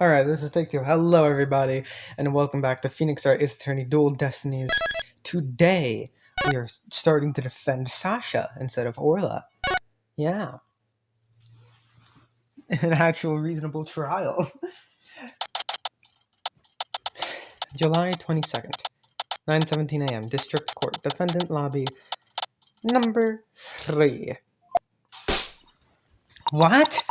Alright, this is take two. Hello everybody, and welcome back to Phoenix Wright Ace Attorney Dual Destinies. Today, we are starting to defend Sasha instead of Orla. Yeah. An actual reasonable trial. July 22nd, 9:17 a.m. District Court, Defendant Lobby, number 3. What?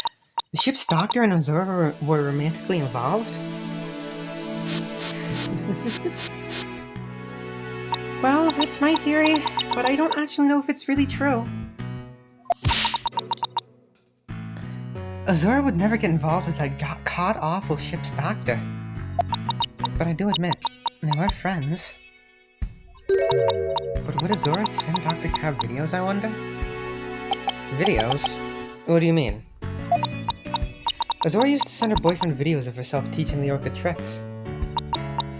The ship's doctor and Azura were romantically involved? Well, that's my theory, but I don't actually know if it's really true. Azura would never get involved with that god-awful ship's doctor. But I do admit, they were friends. But would Azura send Dr. Crab videos, I wonder? Videos? What do you mean? Azura used to send her boyfriend videos of herself teaching the orca tricks.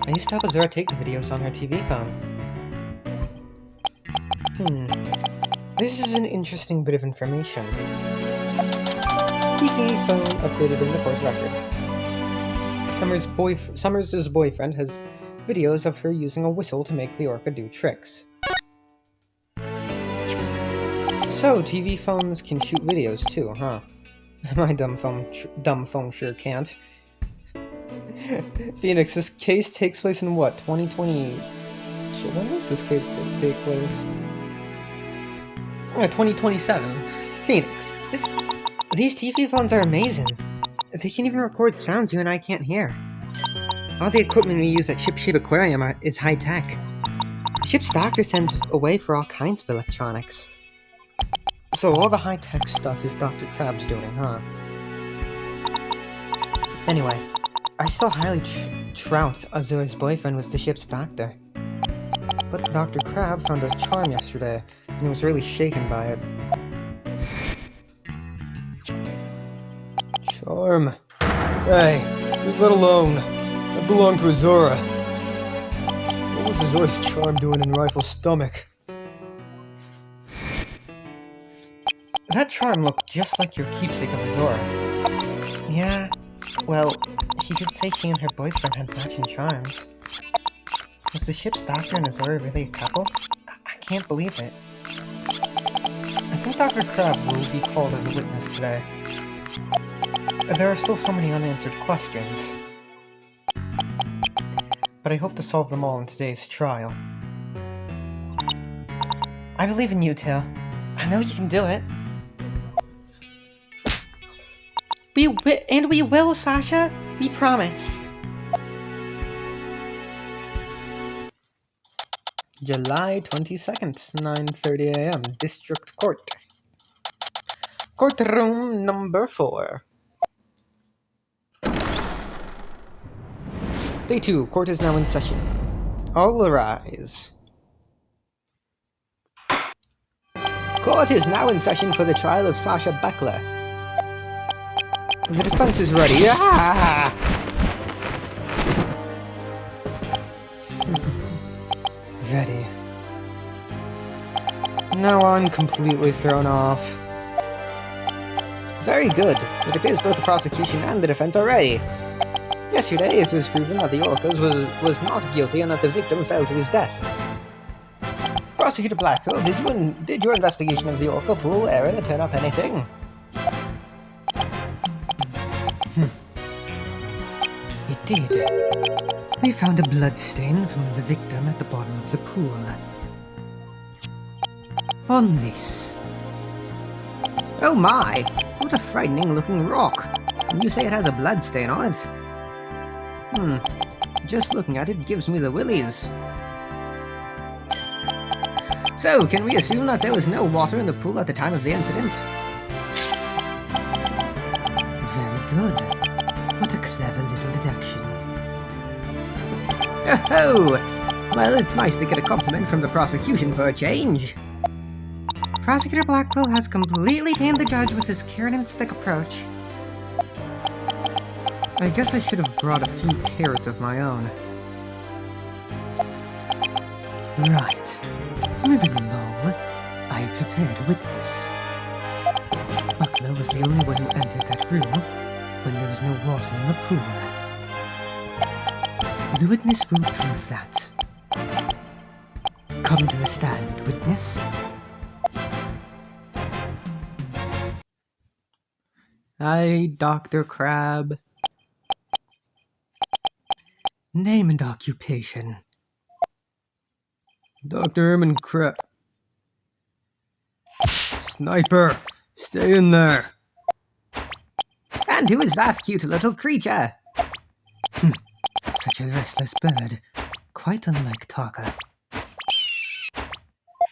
I used to help Azura take the videos on her TV phone. This is an interesting bit of information. TV phone updated in the court record. Summers' boyfriend has videos of her using a whistle to make the orca do tricks. So, TV phones can shoot videos too, huh? My dumb phone sure can't. Phoenix, this case takes place in what, 2020? When does this case take place? 2027. Phoenix. These TV phones are amazing. They can even record sounds you and I can't hear. All the equipment we use at Ship Aquarium is high-tech. The ship's doctor sends away for all kinds of electronics. So all the high-tech stuff is Dr. Crab's doing, huh? Anyway, I still highly doubt Azura's boyfriend was the ship's doctor. But Dr. Crab found his charm yesterday, and he was really shaken by it. Charm? Hey, leave that alone. That belonged to Azura. What was Azura's charm doing in Rifle's stomach? That charm looked just like your keepsake of Azura. Yeah, well, he did say she and her boyfriend had matching charms. Was the ship's doctor and Azura really a couple? I can't believe it. I think Dr. Crab will be called as a witness today. There are still so many unanswered questions. But I hope to solve them all in today's trial. I believe in you, Tail. I know you can do it. We will, Sasha. We promise. July 22nd, 9:30 a.m. District Court. Courtroom number 4. Day 2. Court is now in session. All rise. Court is now in session for the trial of Sasha Beckler. The defense is ready. Ah! Ready. Now I'm completely thrown off. Very good. It appears both the prosecution and the defense are ready. Yesterday it was proven that the Orcas was not guilty and that the victim fell to his death. Prosecutor Blackwell, did your investigation of the Orca pool area turn up anything? It did. We found a blood stain from the victim at the bottom of the pool. On this. Oh my! What a frightening looking rock! You say it has a blood stain on it? Just looking at it gives me the willies. So, can we assume that there was no water in the pool at the time of the incident? Very good. What a clever little deduction. Oh! Well, it's nice to get a compliment from the prosecution for a change. Prosecutor Blackwell has completely tamed the judge with his carrot and stick approach. I guess I should have brought a few carrots of my own. Right. Moving along, I prepared a witness. Buckler was the only one who entered that room when there was no water in the pool. The witness will prove that. Come to the stand, witness. Hi, Dr. Crab. Name and occupation. Dr. Herman Crab. Sniper, stay in there. And who is that cute little creature? Such a restless bird, quite unlike Taka.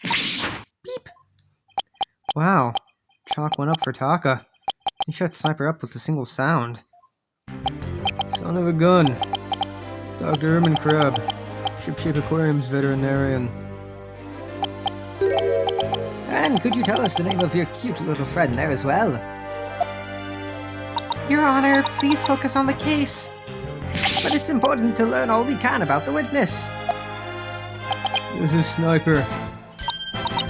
Beep. Wow, chalk went up for Taka. He shut Sniper up with a single sound. Son of a gun. Dr. Herman Crab, Ship Aquarium's veterinarian. And could you tell us the name of your cute little friend there as well? Your Honor, please focus on the case. But it's important to learn all we can about the witness. This is Sniper.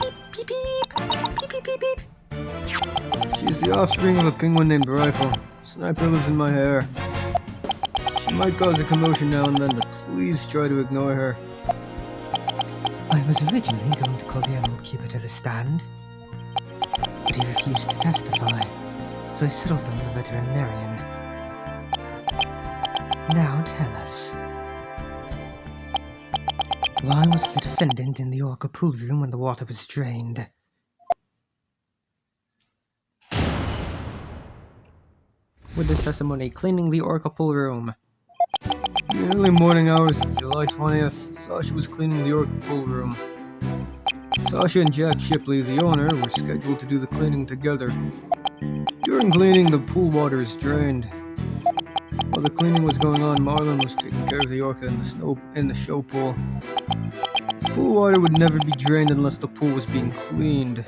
Beep, beep, beep. Beep, beep, beep, beep. She's the offspring of a penguin named Rifle. Sniper lives in my hair. She might cause a commotion now and then, but please try to ignore her. I was originally going to call the animal keeper to the stand, but he refused to testify, so I settled on the veterinarian. Now tell us, why was the defendant in the orca pool room when the water was drained? Witness testimony, cleaning the orca pool room. In the early morning hours of July 20th, Sasha was cleaning the orca pool room. Sasha and Jack Shipley, the owner, were scheduled to do the cleaning together. During cleaning, the pool water is drained. While the cleaning was going on, Marlon was taking care of the orca in the show pool. The pool water would never be drained unless the pool was being cleaned.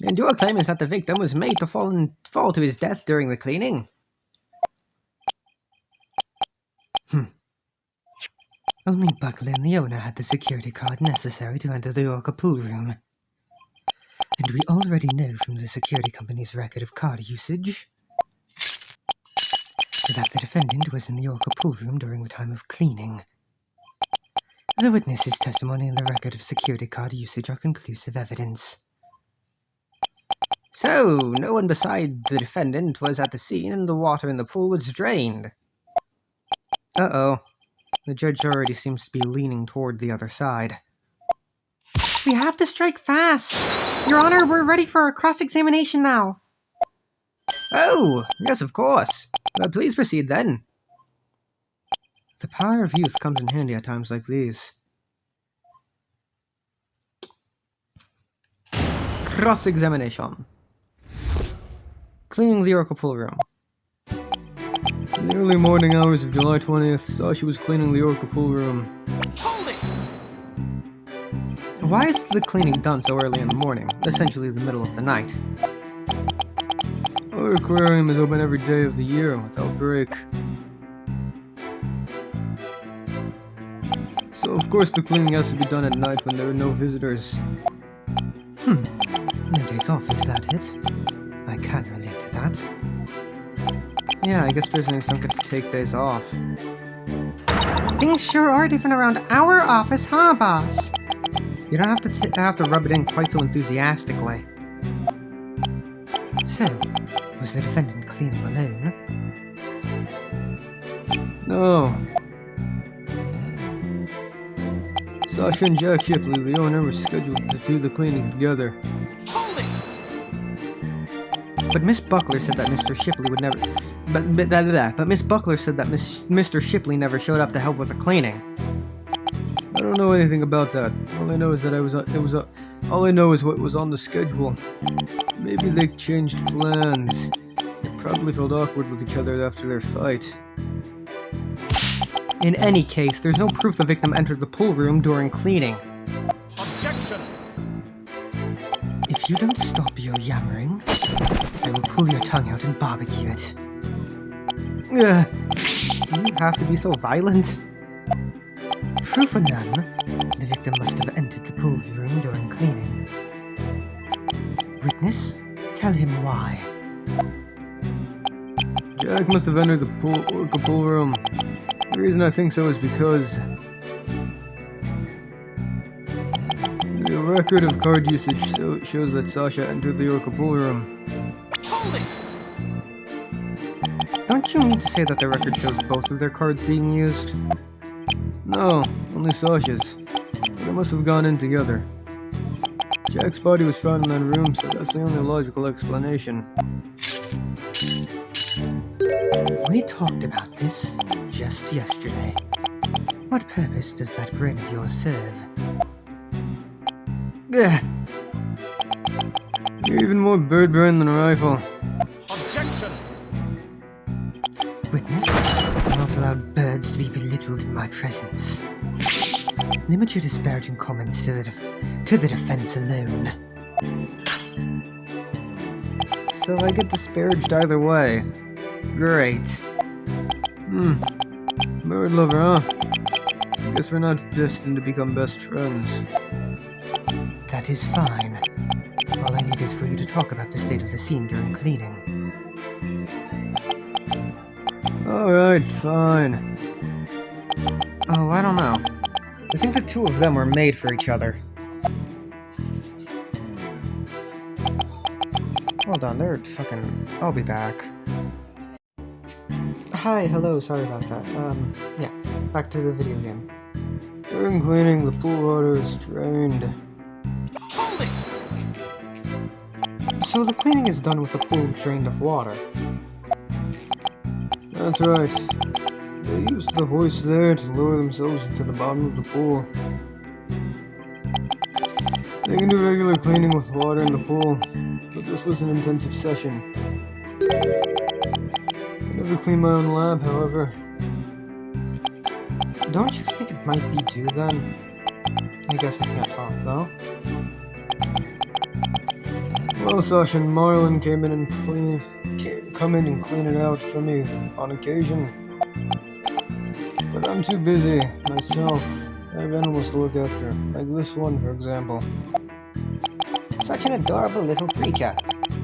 And your claim is that the victim was made to fall to his death during the cleaning? Only Buckley and the owner had the security card necessary to enter the orca pool room. And we already know from the security company's record of card usage that the defendant was in the orca pool room during the time of cleaning. The witness's testimony and the record of security card usage are conclusive evidence. So, no one beside the defendant was at the scene and the water in the pool was drained. Uh-oh. The judge already seems to be leaning toward the other side. We have to strike fast! Your Honor, we're ready for our cross-examination now. Oh, yes, of course. Please proceed then. The power of youth comes in handy at times like these. Cross-examination. Cleaning the orca pool room. In the early morning hours of July 20th, Sasha was cleaning the orca pool room. Hold it! Why is the cleaning done so early in the morning, essentially the middle of the night? Our aquarium is open every day of the year without break. So of course the cleaning has to be done at night when there are no visitors. No days off, is that it? I can relate to that. Yeah, I guess prisoners don't get to take days off. Things sure are different around our office, huh, boss? You don't have to rub it in quite so enthusiastically. So, was the defendant cleaning alone? No. Sasha and Jack Shipley, the owner, were scheduled to do the cleaning together. Hold it! But Miss Buckler said that Mr. Shipley would never... But Miss Buckler said that Mr. Shipley never showed up to help with the cleaning. I don't know anything about that. All I know is that all I know is what was on the schedule. Maybe they changed plans. They probably felt awkward with each other after their fight. In any case, there's no proof the victim entered the pool room during cleaning. Objection! If you don't stop your yammering, I will pull your tongue out and barbecue it. Ugh. Do you have to be so violent? Proof or none, the victim must have entered the pool room during cleaning. Witness, tell him why. Jack must have entered the Orca pool room. The reason I think so is because the record of card usage shows that Sasha entered the Orca pool room. Hold it! Don't you mean to say that the record shows both of their cards being used? No, only Sasha's. But they must have gone in together. Jack's body was found in that room, so that's the only logical explanation. We talked about this just yesterday. What purpose does that brain of yours serve? Ugh. You're even more bird brain than a rifle. Objection! Witness, I not allowed birds to be belittled in my presence. Limit your disparaging comments to the defense alone. So I get disparaged either way. Great. Bird lover, huh? I guess we're not destined to become best friends. That is fine. All I need is for you to talk about the state of the scene during cleaning. Alright, fine. Oh, I don't know. I think the two of them were made for each other. Hold on, they're fucking... I'll be back. Hi, hello, sorry about that. Yeah, back to the video game. During cleaning, the pool water is drained. Hold it! So the cleaning is done with the pool drained of water. That's right. They used the hoist there to lower themselves into the bottom of the pool. They can do regular cleaning with water in the pool, but this was an intensive session. I never cleaned my own lab, however. Don't you think it might be due then? I guess I can't talk, though. Well, Sasha and Marlon come in and clean it out for me on occasion. But I'm too busy myself. I have animals to look after, like this one, for example. Such an adorable little creature.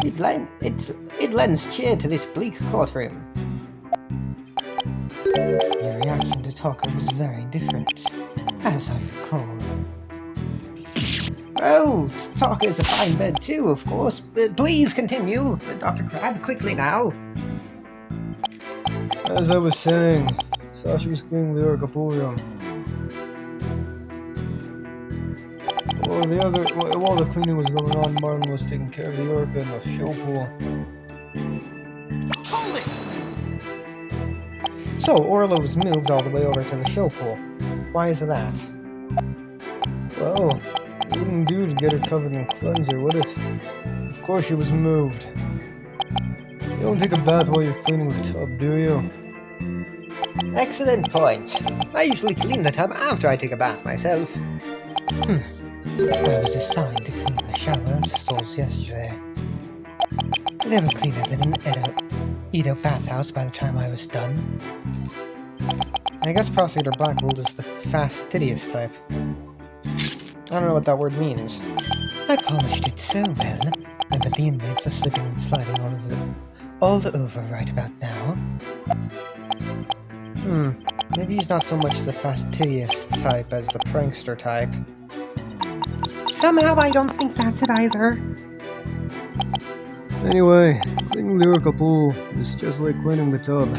It lends cheer to this bleak courtroom. Your reaction to Talker was very different, as I recall. Oh, Talker's a fine bird too, of course. Please continue, Dr. Crab, quickly now. As I was saying, Sasha was cleaning the Orca pool room. While the cleaning was going on, Martin was taking care of the Orca in the show pool. Hold it! So, Orla was moved all the way over to the show pool. Why is that? Well, it wouldn't do to get her covered in cleanser, would it? Of course she was moved. You don't take a bath while you're cleaning the tub, do you? Excellent point. I usually clean the tub after I take a bath myself. I was assigned to clean the shower stalls yesterday. They were cleaner than an Edo bathhouse by the time I was done. I guess Prosecutor Black ruled as the fastidious type. I don't know what that word means. I polished it so well, I bet the inmates are slipping and sliding all over right about now. Maybe he's not so much the fastidious type as the prankster type. Somehow I don't think that's it either. Anyway, cleaning the Orca pool is just like cleaning the tub.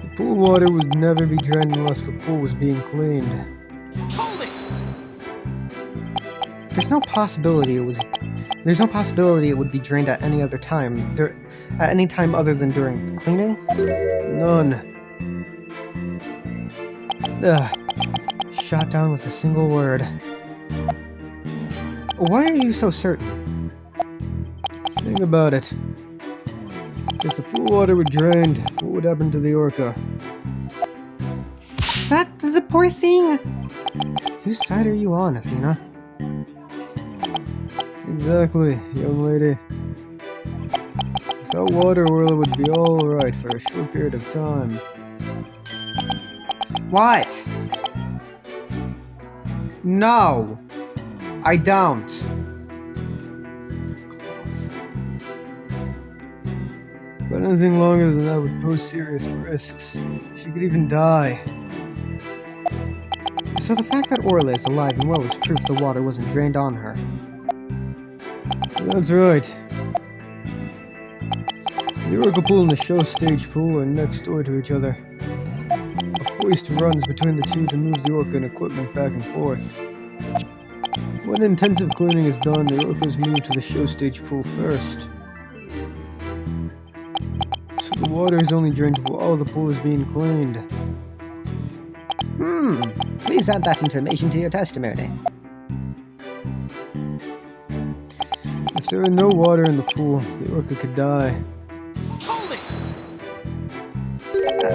The pool water would never be drained unless the pool was being cleaned. Hold it! There's no possibility it would be drained at any other time. At any time other than during cleaning? None. Ugh. Shot down with a single word. Why are you so certain? Think about it. If the pool water were drained, what would happen to the Orca? That's the poor thing! Whose side are you on, Athena? Exactly, young lady. Without water, Orla would be alright for a short period of time. What? No! I don't. But anything longer than that would pose serious risks. She could even die. So the fact that Orla is alive and well is proof the water wasn't drained on her. That's right. The Oracle pool and the show stage pool are next door to each other. A hoist runs between the two to move the Orca and equipment back and forth. When intensive cleaning is done, the Orcas move to the show stage pool first. So the water is only drained while the pool is being cleaned. Please add that information to your testimony. If there were no water in the pool, the Orca could die. Hold it!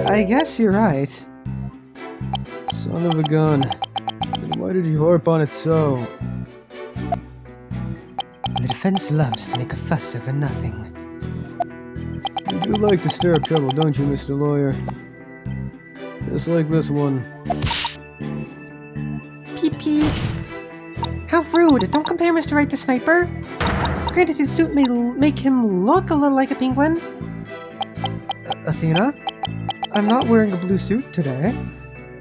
I guess you're right. Son of a gun. Then why did you harp on it so? The defense loves to make a fuss over nothing. You do like to stir up trouble, don't you, Mr. Lawyer? Just like this one. Pee-pee. How rude! Don't compare Mr. Wright to Sniper! Granted, his suit may make him look a little like a penguin. Athena? I'm not wearing a blue suit today.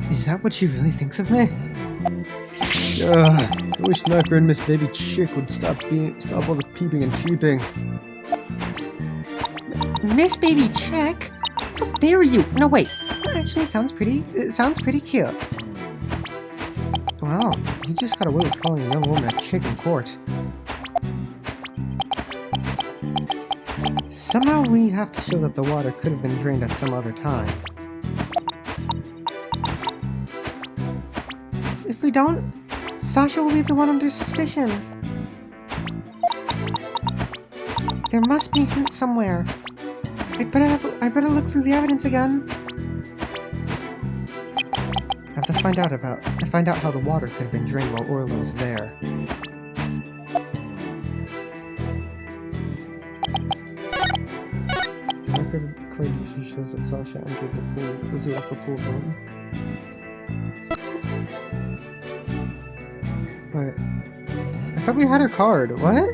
Is that what she really thinks of me? I wish Sniper and Miss Baby Chick would stop all the peeping and cheeping. Miss Baby Chick? How dare you? No, wait. That actually sounds pretty cute. Wow, he just got away with calling a young woman a chick in court. Somehow we have to show that the water could have been drained at some other time. If we don't, Sasha will be the one under suspicion. There must be a hint somewhere. I better look through the evidence again. I have to find out how the water could have been drained while Orla was there. The method of card usually shows that Sasha entered the pool with the upper pool room. Wait. I thought we had her card. What?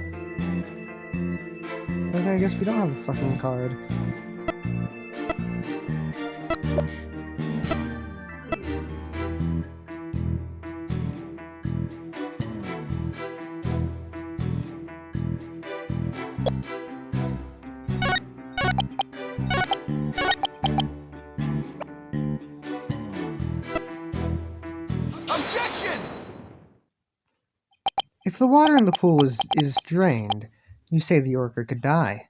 Okay, I guess we don't have the fucking card. Objection! If the water in the pool is drained, you say the Orca could die.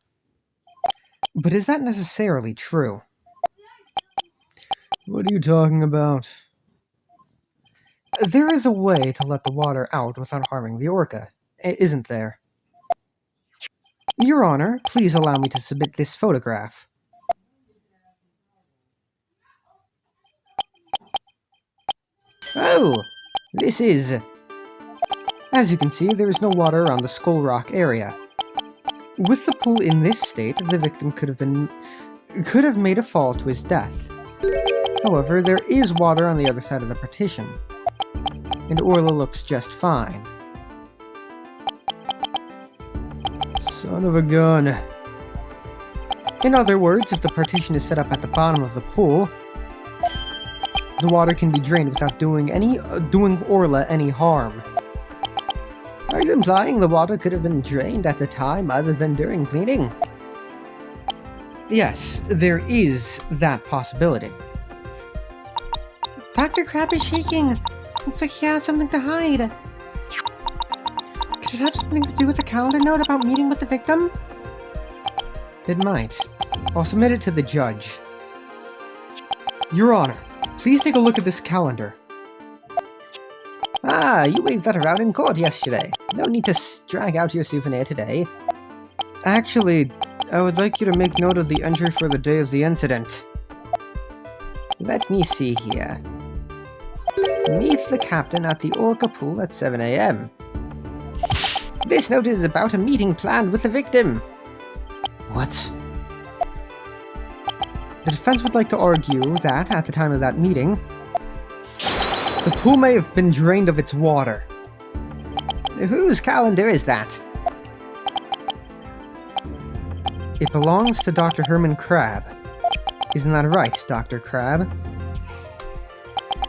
But is that necessarily true? What are you talking about? There is a way to let the water out without harming the Orca, isn't there? Your Honor, please allow me to submit this photograph. Oh, this is... As you can see, there is no water around the Skull Rock area. With the pool in this state, the victim could have made a fall to his death. However, there is water on the other side of the partition, and Orla looks just fine. Son of a gun. In other words, if the partition is set up at the bottom of the pool, the water can be drained without doing Orla any harm. Are you implying the water could have been drained at the time other than during cleaning? Yes, there is that possibility. Dr. Crab is shaking. Looks like he has something to hide. Could it have something to do with the calendar note about meeting with the victim? It might. I'll submit it to the judge. Your Honor, please take a look at this calendar. Ah, you waved that around in court yesterday. No need to drag out your souvenir today. Actually, I would like you to make note of the entry for the day of the incident. Let me see here. Meet the captain at the Orca pool at 7 AM. This note is about a meeting planned with the victim. What? The defense would like to argue that, at the time of that meeting, the pool may have been drained of its water. Whose calendar is that? It belongs to Dr. Herman Crab. Isn't that right, Dr. Crab?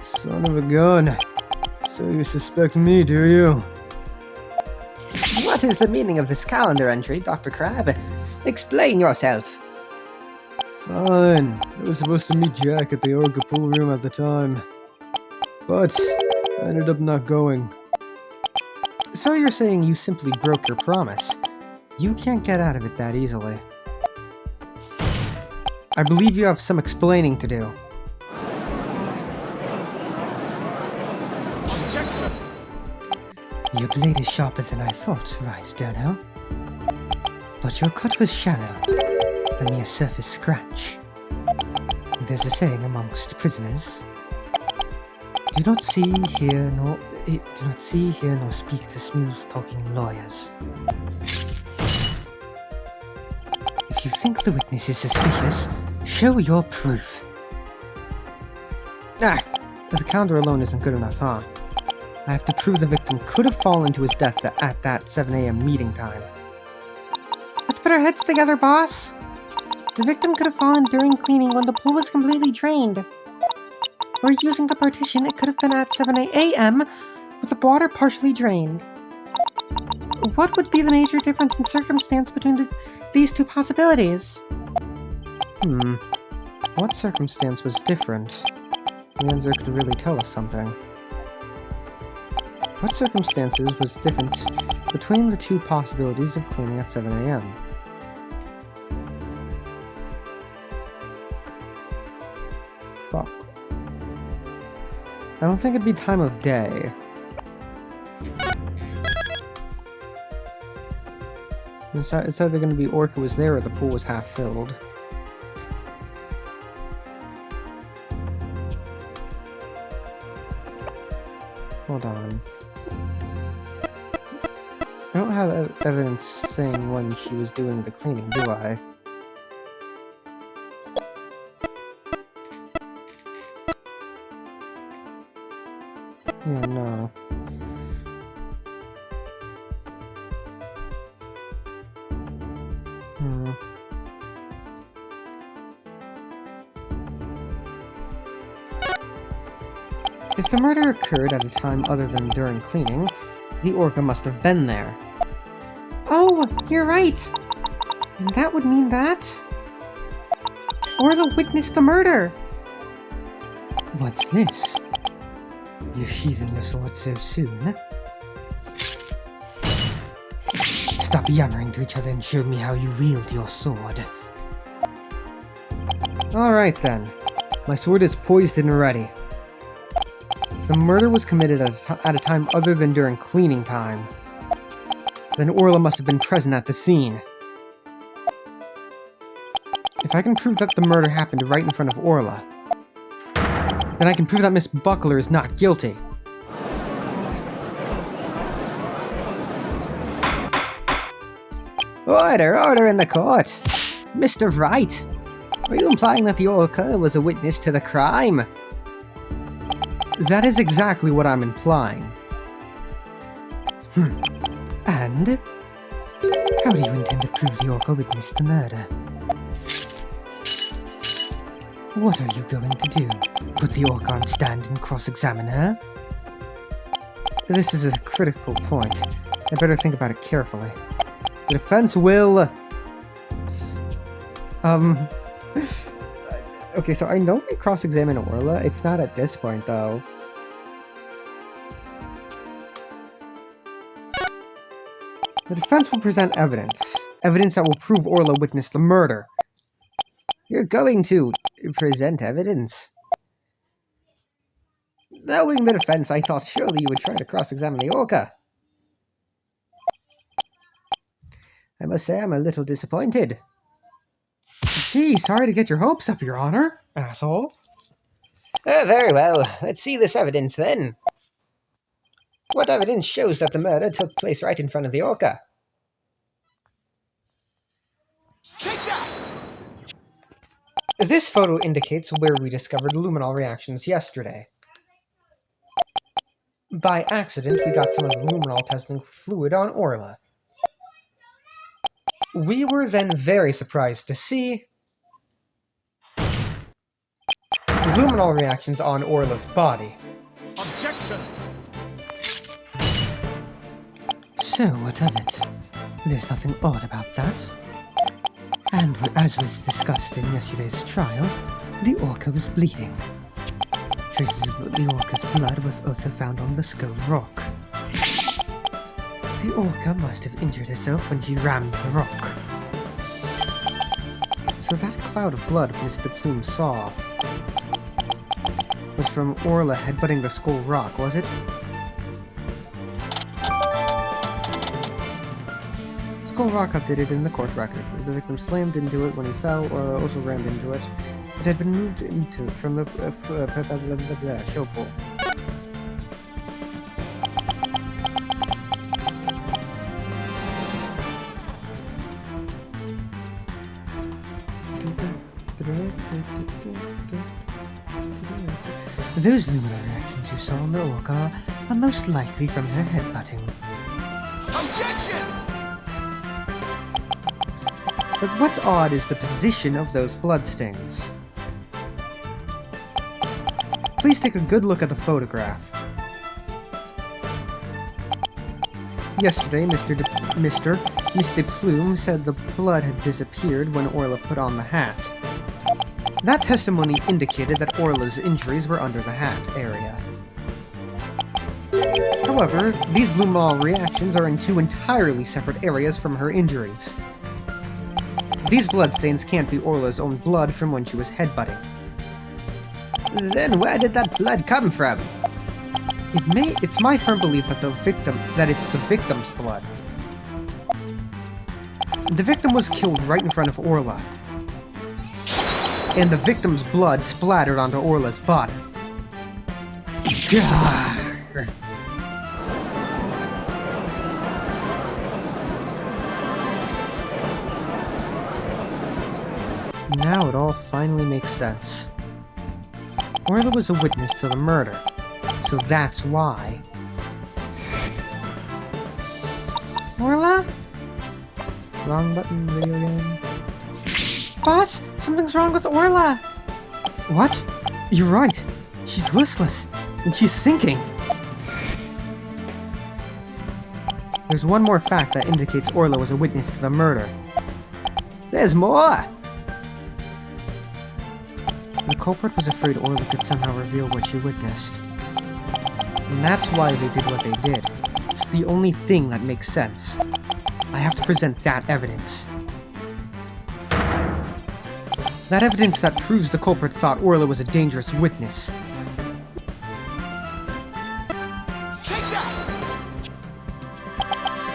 Son of a gun. So you suspect me, do you? What is the meaning of this calendar entry, Dr. Crab? Explain yourself. Fine. I was supposed to meet Jack at the Orca pool room at the time. But I ended up not going. So you're saying you simply broke your promise. You can't get out of it that easily. I believe you have some explaining to do. Objection! Your blade is sharper than I thought, right, Dono? But your cut was shallow, a mere surface scratch. There's a saying amongst prisoners: do not see, hear, nor speak to smooth-talking lawyers. If you think the witness is suspicious, show your proof. But the calendar alone isn't good enough, huh? I have to prove the victim could have fallen to his death at that 7 a.m. meeting time. Let's put our heads together, boss! The victim could have fallen during cleaning when the pool was completely drained. Or using the partition, it could have been at 7 a.m. with the water partially drained. What would be the major difference in circumstance between these two possibilities? What circumstance was different? The answer could really tell us something. What circumstances was different between the two possibilities of cleaning at 7 a.m.? Fuck. I don't think it'd be time of day. It's either going to be Orca was there or the pool was half filled. Hold on. I don't have evidence saying when she was doing the cleaning, do I? Yeah, no. If the murder occurred at a time other than during cleaning, the Orca must have been there. Oh, you're right! And that would mean that... Orla witnessed the murder! What's this? You're sheathing your sword so soon? Stop yammering to each other and show me how you wield your sword. Alright then. My sword is poised and ready. If the murder was committed at a time other than during cleaning time, then Orla must have been present at the scene. If I can prove that the murder happened right in front of Orla, then I can prove that Miss Buckler is not guilty. Order in the court! Mr. Wright, are you implying that the Orca was a witness to the crime? That is exactly what I'm implying. And? How do you intend to prove the Orca witnessed the murder? What are you going to do? Put the Orca on stand and cross-examine her? This is a critical point. I better think about it carefully. The defense will... Okay, so I know they cross-examine Orla. It's not at this point, though. The defense will present evidence. Evidence that will prove Orla witnessed the murder. You're going to present evidence? Knowing the defense, I thought surely you would try to cross-examine the Orca. I must say I'm a little disappointed. Gee, sorry to get your hopes up, Your Honor, asshole. Very well. Let's see this evidence, then. What evidence shows that the murder took place right in front of the Orca? Take that! This photo indicates where we discovered luminol reactions yesterday. By accident, we got some of the luminol testing fluid on Orla. We were then very surprised to see luminol reactions on Orla's body. Objection! So, what of it? There's nothing odd about that. And as was discussed in yesterday's trial, the orca was bleeding. Traces of the orca's blood were also found on the skull rock. The orca must have injured herself when she rammed the rock. So that cloud of blood Mr. Plume saw was from Orla headbutting the skull rock, was it? Skull rock updated in the court record. The victim slammed into it when he fell, Orla also rammed into it. It had been moved into from the show pole. Those luminal reactions you saw on the orca are most likely from her headbutting. Objection! But what's odd is the position of those bloodstains. Please take a good look at the photograph. Yesterday, Mr. Plume said the blood had disappeared when Orla put on the hat. That testimony indicated that Orla's injuries were under the hat area. However, these luminol reactions are in two entirely separate areas from her injuries. These bloodstains can't be Orla's own blood from when she was headbutting. Then where did that blood come from? It's my firm belief that it's the victim's blood. The victim was killed right in front of Orla, and the victim's blood splattered onto Orla's body. Gah. Now it all finally makes sense. Orla was a witness to the murder, so that's why. Orla? Wrong button, video game. What? Something's wrong with Orla! What? You're right. She's listless, and she's sinking. There's one more fact that indicates Orla was a witness to the murder. There's more! The culprit was afraid Orla could somehow reveal what she witnessed. And that's why they did what they did. It's the only thing that makes sense. I have to present that evidence. That evidence that proves the culprit thought Orla was a dangerous witness. Take that!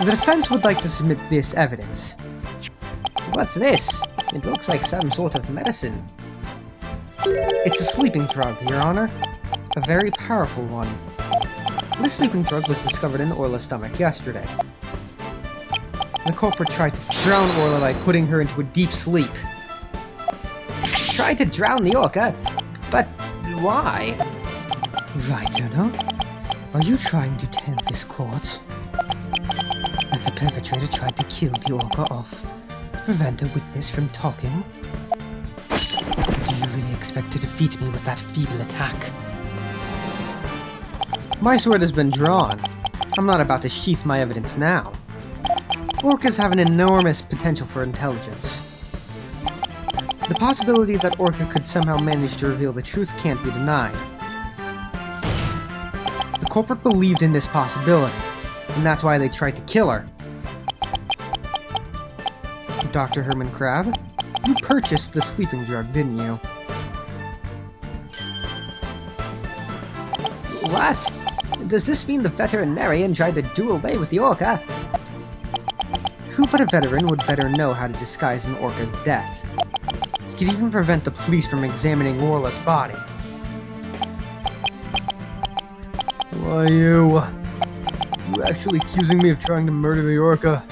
The defense would like to submit this evidence. What's this? It looks like some sort of medicine. It's a sleeping drug, Your Honor. A very powerful one. This sleeping drug was discovered in Orla's stomach yesterday. The culprit tried to drown Orla by putting her into a deep sleep. Tried to drown the orca? But why? Right, Uno. Are you trying to tell this court that the perpetrator tried to kill the orca off to prevent a witness from talking? Do you really expect to defeat me with that feeble attack? My sword has been drawn. I'm not about to sheath my evidence now. Orcas have an enormous potential for intelligence. The possibility that Orca could somehow manage to reveal the truth can't be denied. The culprit believed in this possibility, and that's why they tried to kill her. Dr. Herman Crab, you purchased the sleeping drug, didn't you? What? Does this mean the veterinarian tried to do away with the orca? Who but a veteran would better know how to disguise an orca's death? He could even prevent the police from examining Orla's body. Why you? You actually accusing me of trying to murder the orca?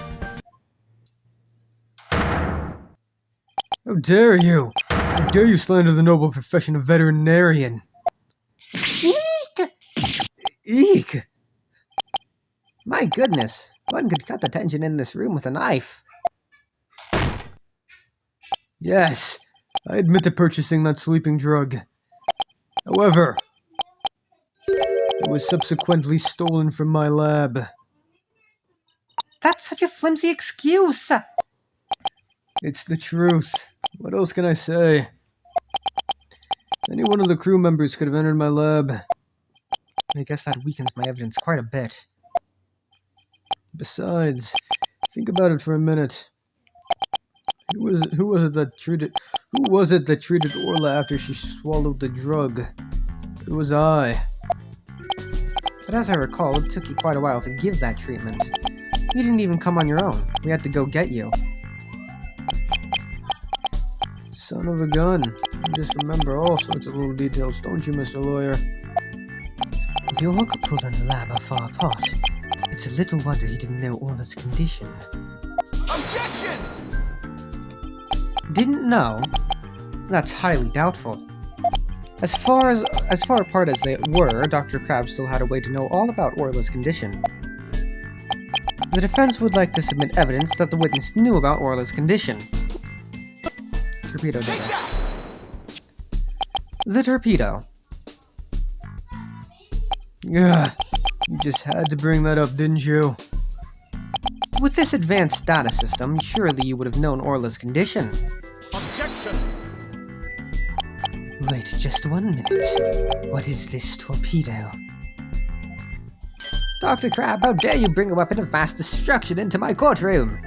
How dare you! How dare you slander the noble profession of veterinarian! Eek! Eek! My goodness, one could cut the tension in this room with a knife. Yes, I admit to purchasing that sleeping drug. However, it was subsequently stolen from my lab. That's such a flimsy excuse! It's the truth. What else can I say? Any one of the crew members could have entered my lab. I guess that weakens my evidence quite a bit. Besides, think about it for a minute. Who was it that treated Orla after she swallowed the drug? It was I. But as I recall, it took you quite a while to give that treatment. You didn't even come on your own. We had to go get you. Son of a gun. You just remember all sorts of little details, don't you, Mr. Lawyer? The orca pool and the lab are far apart. It's a little wonder he didn't know Orla's condition. Objection! Didn't know? That's highly doubtful. As far apart as they were, Dr. Crabbe still had a way to know all about Orla's condition. The defense would like to submit evidence that the witness knew about Orla's condition. Torpedo Take data. that! The torpedo. Yeah, you just had to bring that up, didn't you? With this advanced data system, surely you would have known Orla's condition. Objection! Wait just 1 minute. What is this torpedo? Dr. Crabbe, how dare you bring a weapon of mass destruction into my courtroom?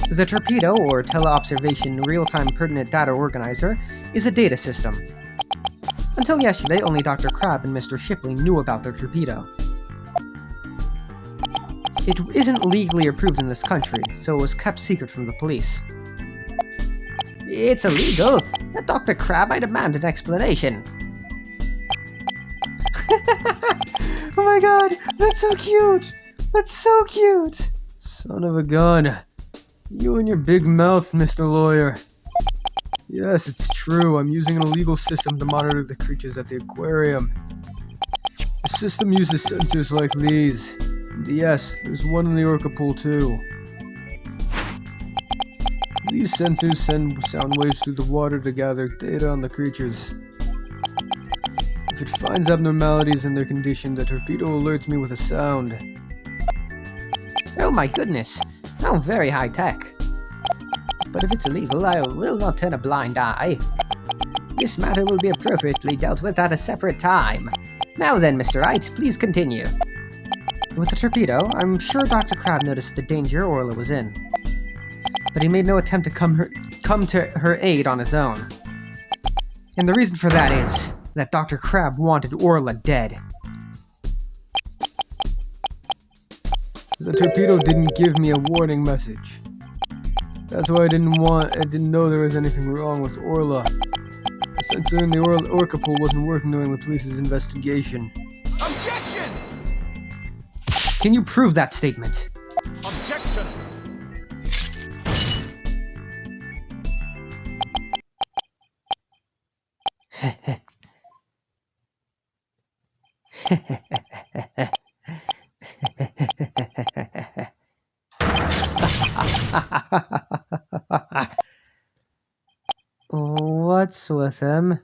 The torpedo, or Teleobservation Real-Time Pertinent Data Organizer, is a data system. Until yesterday, only Dr. Crabbe and Mr. Shipley knew about the torpedo. It isn't legally approved in this country, so it was kept secret from the police. It's illegal! Dr. Crabbe, I demand an explanation! Oh my god, that's so cute! That's so cute! Son of a gun. You and your big mouth, Mr. Lawyer. Yes, it's true. I'm using an illegal system to monitor the creatures at the aquarium. The system uses sensors like these. And yes, there's one in the orca pool too. These sensors send sound waves through the water to gather data on the creatures. If it finds abnormalities in their condition, the torpedo alerts me with a sound. Oh my goodness! How very high-tech. But if it's illegal, I will not turn a blind eye. This matter will be appropriately dealt with at a separate time. Now then, Mr. Wright, please continue. With the torpedo, I'm sure Dr. Crabbe noticed the danger Orla was in. But he made no attempt to come to her aid on his own. And the reason for that is that Dr. Crabbe wanted Orla dead. The torpedo didn't give me a warning message. That's why I didn't know there was anything wrong with Orla. The sensor in the orca pool wasn't working during the police's investigation. Objection! Can you prove that statement? Objection! What's with him?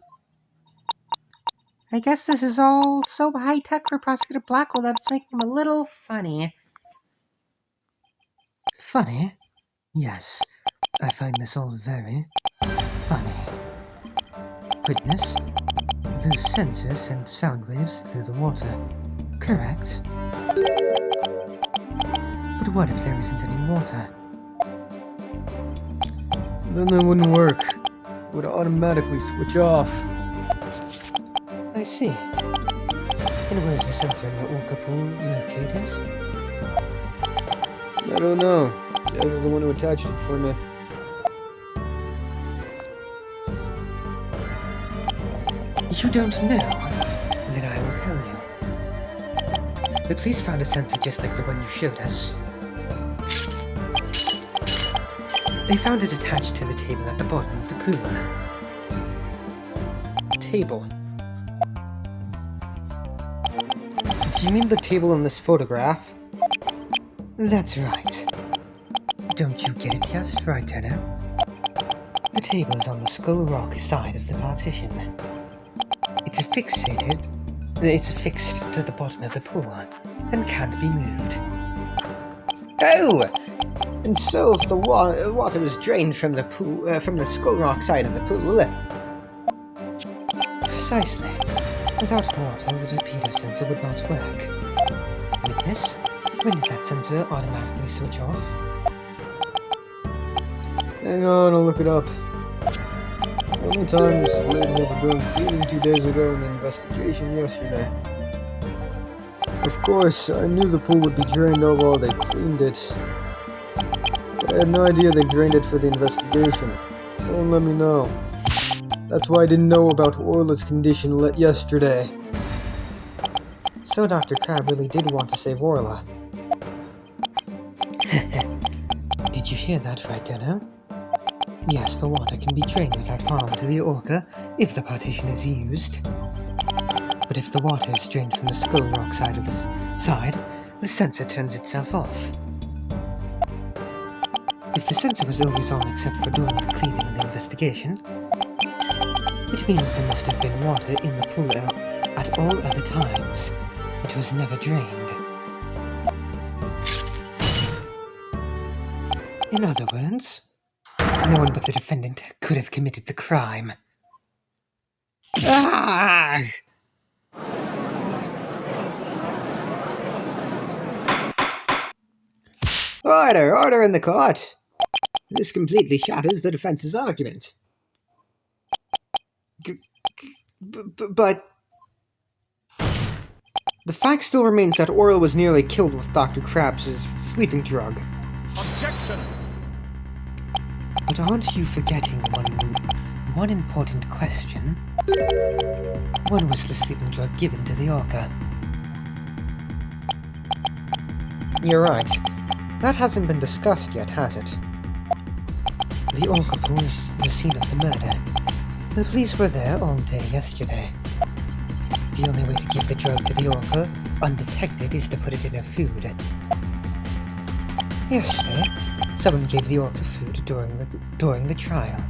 I guess this is all so high-tech for Prosecutor Blackwell that it's making him a little funny. Funny? Yes, I find this all very funny. Witness, those sensors send sound waves through the water, correct? But what if there isn't any water? Then it wouldn't work. It would automatically switch off. I see. And where's the sensor in the orca pool located? I don't know. Dad was the one who attached it for me. You don't know? Then I will tell you. The police found a sensor just like the one you showed us. They found it attached to the table at the bottom of the pool. Table. Do you mean the table in this photograph? That's right. Don't you get it yet, right, Turner? The table is on the Skull Rock side of the partition. It's affixed to the bottom of the pool and can't be moved. Oh! And so if the water was drained from the pool, from the Skull Rock side of the pool... Precisely. Without water, the torpedo sensor would not work. Witness, when did that sensor automatically switch off? Hang on, I'll look it up. The only time was slated over going cleaning 2 days ago and the investigation yesterday. Of course, I knew the pool would be drained out while they cleaned it. But I had no idea they drained it for the investigation. No one let me know. That's why I didn't know about Orla's condition yesterday. So Dr. Crab really did want to save Orla. Did you hear that, right, Deno? Yes, the water can be drained without harm to the orca if the partition is used. But if the water is drained from the Skull Rock side of the sensor turns itself off. If the sensor was always on except for during the cleaning and the investigation, it means there must have been water in the pool at all other times. It was never drained. In other words, no one but the defendant could have committed the crime. Ah! Order! Order in the court! This completely shatters the defense's argument. But... The fact still remains that Orla was nearly killed with Dr. Krabs' sleeping drug. Objection! But aren't you forgetting one important question? When was the sleeping drug given to the orca? You're right. That hasn't been discussed yet, has it? The orca pool is the scene of the murder. The police were there all day yesterday. The only way to give the drug to the orca undetected is to put it in her food. Yesterday, someone gave the orca food during the trial.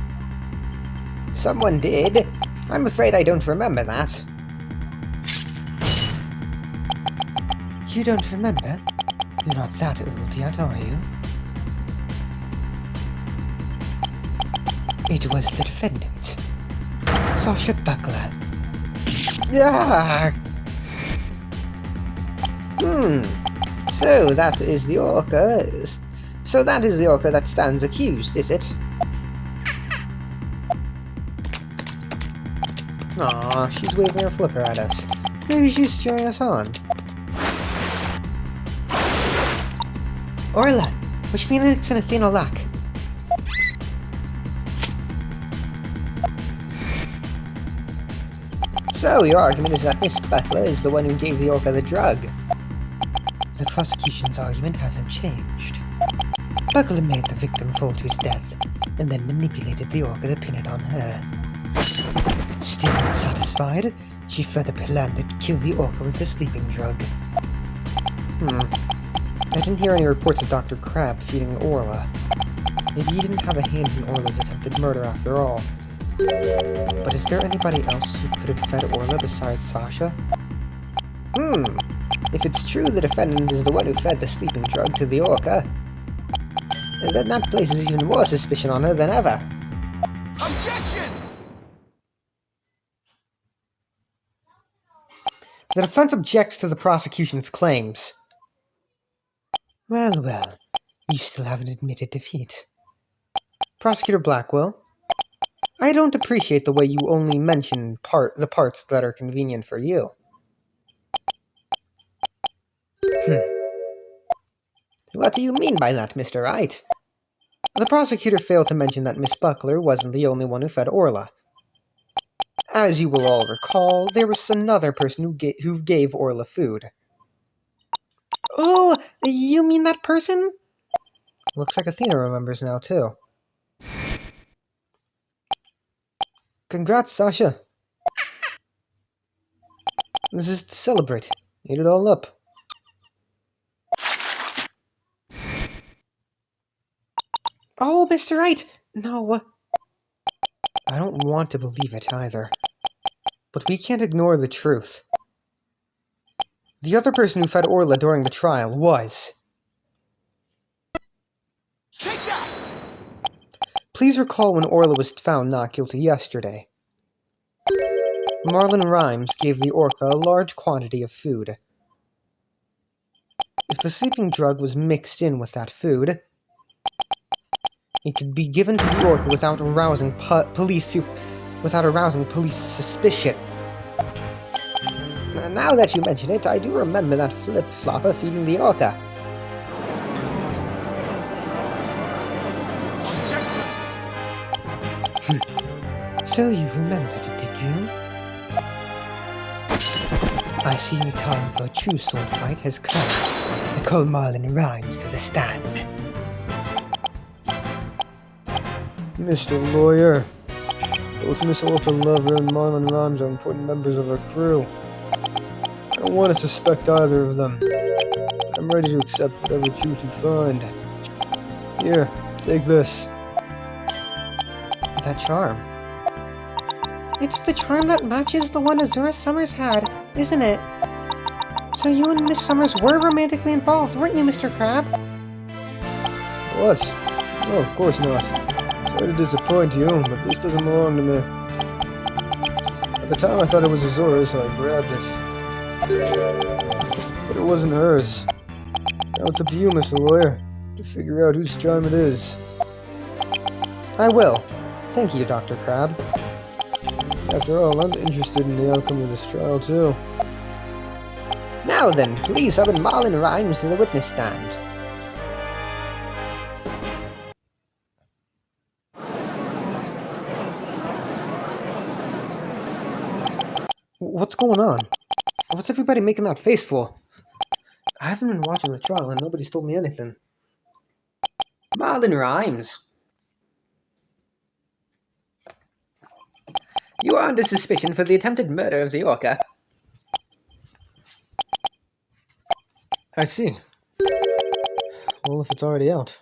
Someone did? I'm afraid I don't remember that. You don't remember? You're not that old yet, are you? It was the defendant, Sasha Buckler. Ah! So that is the orca. So that is the orca that stands accused, is it? Aw, she's waving her flipper at us. Maybe she's cheering us on. Orla, which Phoenix and Athena lack? So your argument is that Miss Buckler is the one who gave the orca the drug? The prosecution's argument hasn't changed. Buckler made the victim fall to his death, and then manipulated the orca to pin it on her. Still not satisfied, she further planned to kill the orca with the sleeping drug. I didn't hear any reports of Dr. Crab feeding Orla. Maybe he didn't have a hand in Orla's attempted murder after all. But is there anybody else who could have fed Orla besides Sasha? If it's true the defendant is the one who fed the sleeping drug to the orca, then that places even more suspicion on her than ever. Objection! The defense objects to the prosecution's claims. Well, you still haven't admitted defeat. Prosecutor Blackwell, I don't appreciate the way you only mention the parts that are convenient for you. What do you mean by that, Mr. Wright? The prosecutor failed to mention that Miss Buckler wasn't the only one who fed Orla. As you will all recall, there was another person who gave Orla food. Oh, you mean that person? Looks like Athena remembers now, too. Congrats, Sasha. This is to celebrate. Eat it all up. Oh, Mr. Wright! No. I don't want to believe it either. But we can't ignore the truth. The other person who fed Orla during the trial was... Take that! Please recall when Orla was found not guilty yesterday. Marlon Rhymes gave the orca a large quantity of food. If the sleeping drug was mixed in with that food, it could be given to the orca without arousing police suspicion. Now that you mention it, I do remember that flip-flopper feeding the orca. Objection! So you remembered, did you? I see the time for a true sword fight has come. I call Marlon Rhymes to the stand. Mr. Lawyer, both Miss Orca Lover and Marlon Rhymes are important members of our crew. I don't want to suspect either of them, but I'm ready to accept whatever truth you find. Here, take this. That charm. It's the charm that matches the one Azura Summers had, isn't it? So you and Miss Summers were romantically involved, weren't you, Mr. Crab? What? No, of course not. Sorry to disappoint you, but this doesn't belong to me. At the time I thought it was Azura's, so I grabbed it. But it wasn't hers. Now it's up to you, Mr. Lawyer, to figure out whose charm it is. I will. Thank you, Dr. Crab. After all, I'm interested in the outcome of this trial, too. Now then, please summon Marlon Rhymes to the witness stand. What's going on? What's everybody making that face for? I haven't been watching the trial and nobody's told me anything. Marlon Rhymes. You are under suspicion for the attempted murder of the orca. I see. Well, if it's already out.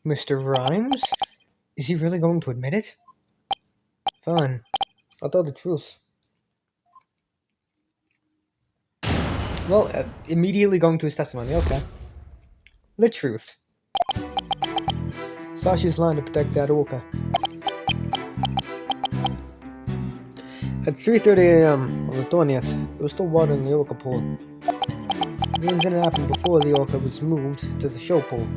Mr. Rhymes? Is he really going to admit it? Fine. I'll tell the truth. Well, immediately going to his testimony, okay. The truth. Sasha's lying to protect that orca. At 3:30 a.m. on the 20th, there was still water in the orca pool. The incident happened before the orca was moved to the show pool.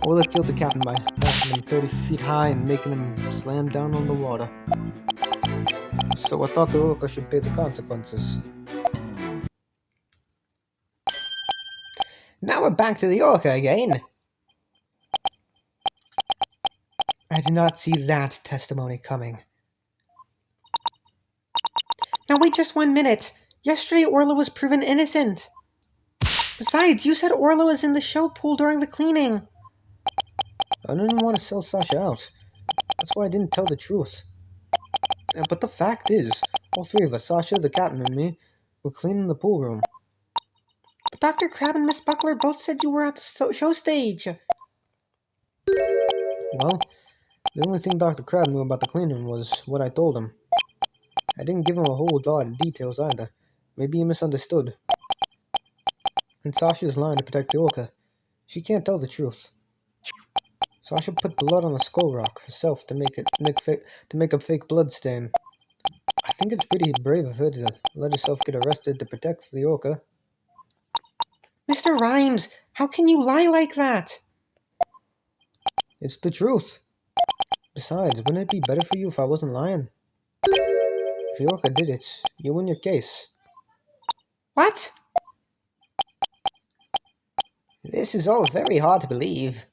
Orla killed the captain by knocking him 30 feet high and making him slam down on the water. So I thought the orca should pay the consequences. Now we're back to the orca again. I did not see that testimony coming. Now wait just 1 minute. Yesterday Orla was proven innocent. Besides, you said Orla was in the show pool during the cleaning. I didn't want to sell Sasha out. That's why I didn't tell the truth. But the fact is, all three of us, Sasha, the captain, and me, were cleaning the pool room. But Dr. Crab and Miss Buckler both said you were at the show stage. Well, the only thing Dr. Crab knew about the cleaning was what I told him. I didn't give him a whole lot of details either. Maybe he misunderstood. And Sasha's lying to protect the orca. She can't tell the truth. Sasha put blood on the skull rock herself to make a fake blood stain. I think it's pretty brave of her to let herself get arrested to protect the orca. Mr. Rhymes, how can you lie like that? It's the truth. Besides, wouldn't it be better for you if I wasn't lying? If the orca did it, you win your case. What? This is all very hard to believe.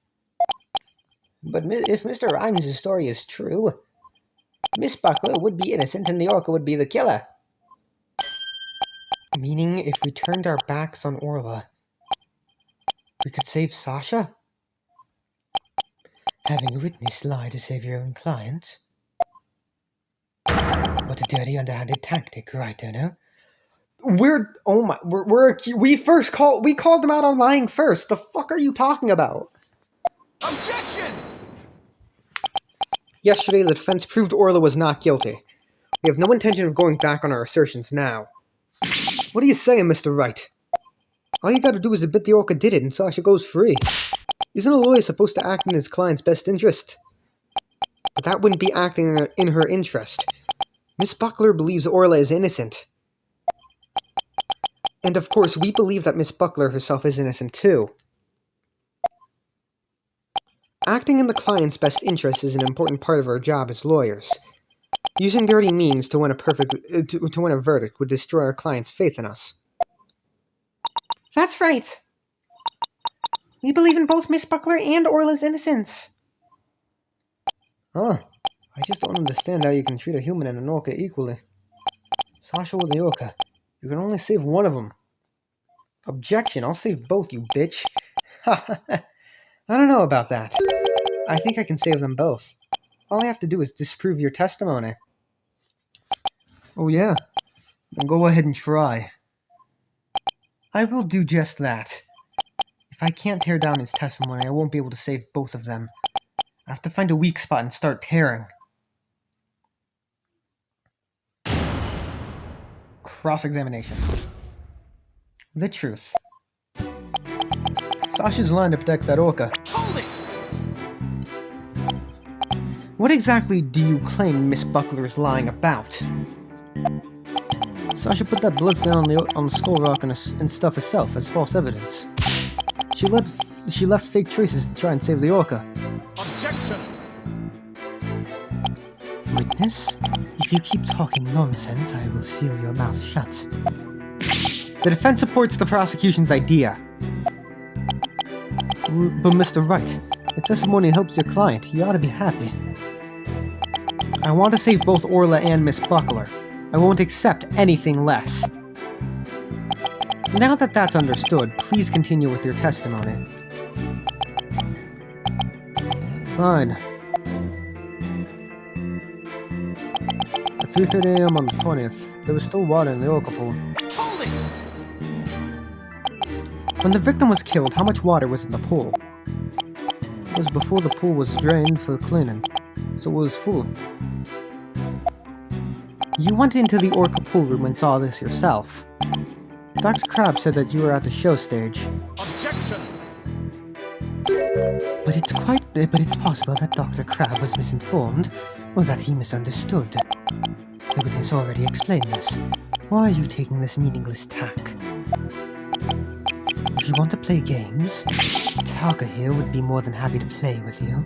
But if Mr. Rhymes' story is true, Miss Buckler would be innocent and the orca would be the killer. Meaning, if we turned our backs on Orla, we could save Sasha? Having a witness lie to save your own client? What a dirty, underhanded tactic, right, Turner? We called them out on lying first. The fuck are you talking about? Objection! Yesterday, the defense proved Orla was not guilty. We have no intention of going back on our assertions now. What are you saying, Mr. Wright? All you gotta do is admit the Orca did it and Sasha goes free. Isn't a lawyer supposed to act in his client's best interest? But that wouldn't be acting in her interest. Miss Buckler believes Orla is innocent. And of course, we believe that Miss Buckler herself is innocent too. Acting in the client's best interest is an important part of our job as lawyers. Using dirty means to win a verdict would destroy our client's faith in us. That's right. We believe in both Miss Buckler and Orla's innocence. Huh. I just don't understand how you can treat a human and an orca equally. Sasha or the orca, you can only save one of them. Objection, I'll save both, you bitch. I don't know about that. I think I can save them both. All I have to do is disprove your testimony. Oh yeah? Then go ahead and try. I will do just that. If I can't tear down his testimony, I won't be able to save both of them. I have to find a weak spot and start tearing. Cross-examination. The truth. Sasha's lying to protect that orca. Hold it! What exactly do you claim Miss Buckler is lying about? Sasha put that bloodstain on the skull rock and stuff herself as false evidence. She left fake traces to try and save the orca. Objection! Witness, if you keep talking nonsense, I will seal your mouth shut. The defense supports the prosecution's idea. But Mr. Wright, if testimony helps your client, you ought to be happy. I want to save both Orla and Miss Buckler. I won't accept anything less. Now that that's understood, please continue with your testimony. Fine. At 3:30 a.m. on the 20th, there was still water in the orca pool. Hold it! When the victim was killed, how much water was in the pool? It was before the pool was drained for cleaning, so it was full. You went into the orca pool room and saw this yourself. Dr. Crabbe said that you were at the show stage. Objection! But it's possible that Dr. Crabbe was misinformed, or that he misunderstood. The witness already explained this. Why are you taking this meaningless tack? If you want to play games, Taka here would be more than happy to play with you.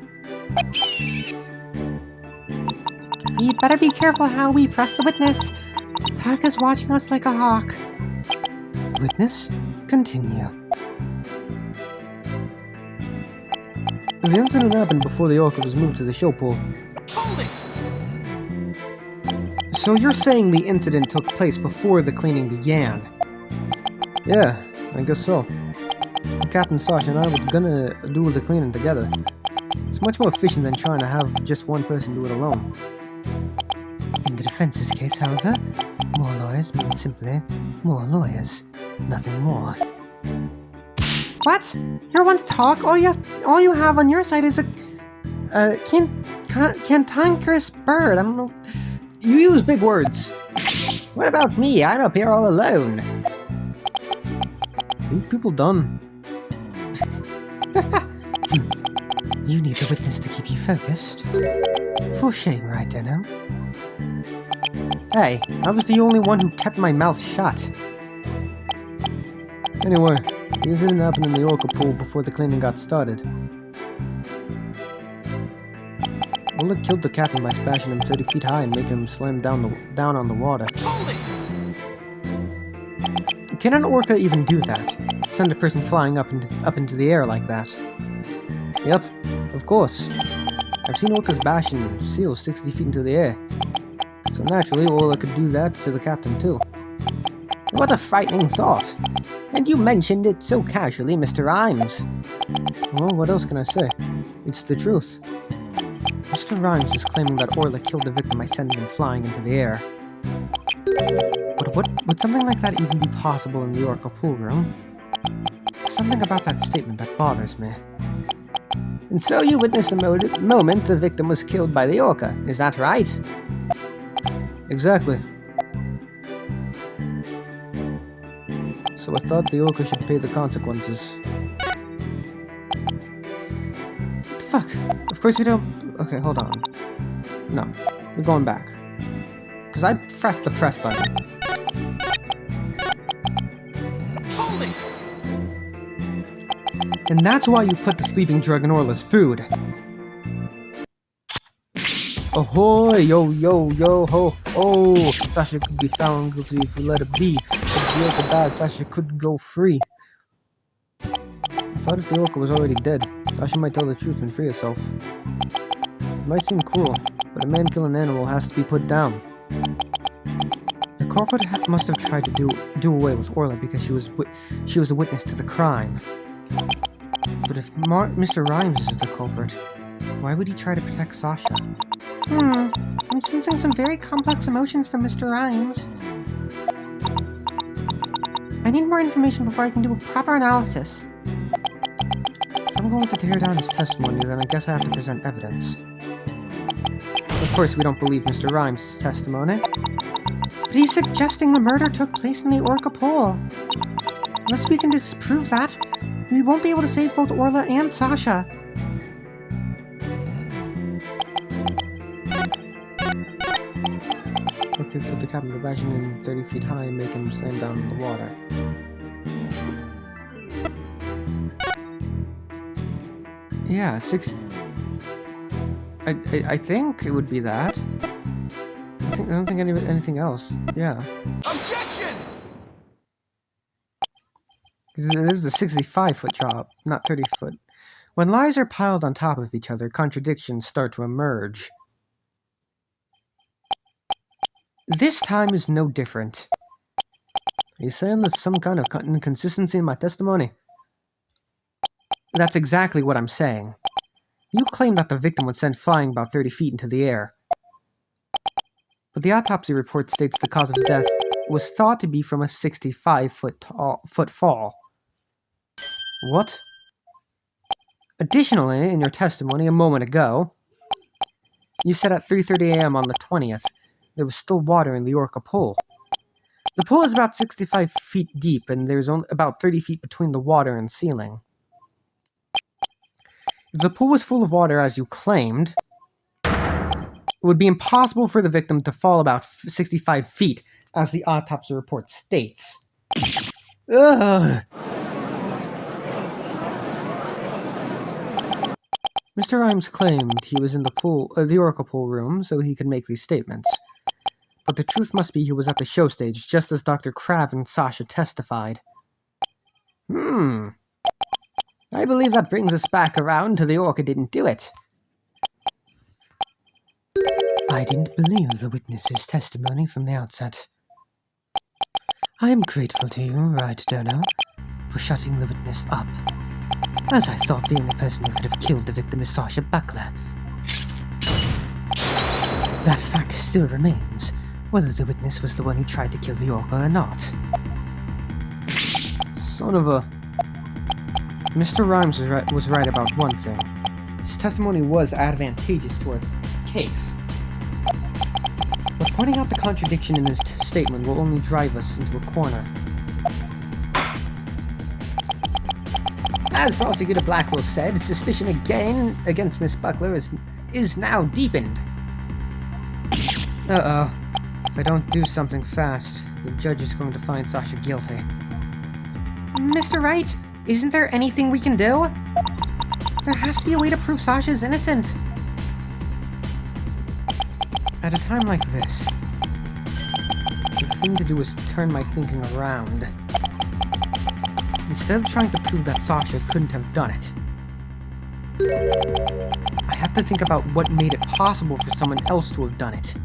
We'd better be careful how we press the witness. Taka's watching us like a hawk. Witness, continue. The incident happened before the orca was moved to the show pool. Hold it! So you're saying the incident took place before the cleaning began? Yeah, I guess so. Captain Sasha and I were gonna do the cleaning together. It's much more efficient than trying to have just one person do it alone. In the defense's case, however, more lawyers means simply more lawyers. Nothing more. What? You want to talk? All you have on your side is a cantankerous bird. I don't know. You use big words. What about me? I'm up here all alone. Leave people done. You need a witness to keep you focused. For shame, right, Deno? Hey, I was the only one who kept my mouth shut. Anyway, the incident happened in the orca pool before the cleaning got started. Ola killed the captain by smashing him 30 feet high and making him slam down on the water. Hold it! Can an orca even do that? Send a person flying up into the air like that? Yep, of course. I've seen orcas bashing seals 60 feet into the air. So naturally, Ola could do that to the captain too. What a frightening thought! And you mentioned it so casually, Mr. Rhymes. Well, what else can I say? It's the truth. Mr. Rhymes is claiming that Orla killed the victim by sending him flying into the air. But would something like that even be possible in the orca pool room? Something about that statement that bothers me. And so you witnessed the moment the victim was killed by the orca, is that right? Exactly. So I thought the orca should pay the consequences. What the fuck? Of course we don't... Okay, hold on. No, we're going back. Because I pressed the press button. Holding! And that's why you put the sleeping drug in Orla's food. Ahoy, yo, yo, yo, ho, oh! Sasha could be found guilty if we let it be. If the orca died, Sasha could go free. I thought if the orca was already dead, Sasha might tell the truth and free herself. It might seem cruel, but a man killing an animal has to be put down. The corporate must have tried to do away with Orla because she was a witness to the crime. But if Mr. Rhymes is the culprit, why would he try to protect Sasha? I'm sensing some very complex emotions from Mr. Rhymes. I need more information before I can do a proper analysis. If I'm going to tear down his testimony, then I guess I have to present evidence. Of course, we don't believe Mr. Rhymes' testimony. But he's suggesting the murder took place in the Orca Pool. Unless we can disprove that, we won't be able to save both Orla and Sasha. Okay, put the captain of the in 30 feet high and make him slam down in the water. Yeah, 6... I think it would be that. I don't think anything else. Yeah. Objection! This is a 65-foot drop, not 30-foot. When lies are piled on top of each other, contradictions start to emerge. This time is no different. Are you saying there's some kind of inconsistency in my testimony? That's exactly what I'm saying. You claim that the victim was sent flying about 30 feet into the air. But the autopsy report states the cause of death was thought to be from a 65-foot fall. What? Additionally, in your testimony a moment ago, you said at 3:30 a.m. on the 20th, there was still water in the Orca Pool. The pool is about 65 feet deep, and there's only about 30 feet between the water and ceiling. If the pool was full of water, as you claimed, it would be impossible for the victim to fall about 65 feet, as the autopsy report states. Ugh. Mr. Rhymes claimed he was in the Oracle Pool room so he could make these statements. But the truth must be he was at the show stage, just as Dr. Crab and Sasha testified. I believe that brings us back around to the orca didn't do it. I didn't believe the witness's testimony from the outset. I am grateful to you, Wright, for shutting the witness up, as I thought the only person who could have killed the victim is Sasha Buckler. That fact still remains, whether the witness was the one who tried to kill the orca or not. Son of a... Mr. Rhymes was right about one thing. His testimony was advantageous to our case. But pointing out the contradiction in his statement will only drive us into a corner. As Prosecutor Blackwell said, suspicion again against Miss Buckler is now deepened. Uh-oh. If I don't do something fast, the judge is going to find Sasha guilty. Mr. Wright, isn't there anything we can do? There has to be a way to prove Sasha's innocent. At a time like this, the thing to do is turn my thinking around. Instead of trying to prove that Sasha couldn't have done it, I have to think about what made it possible for someone else to have done it.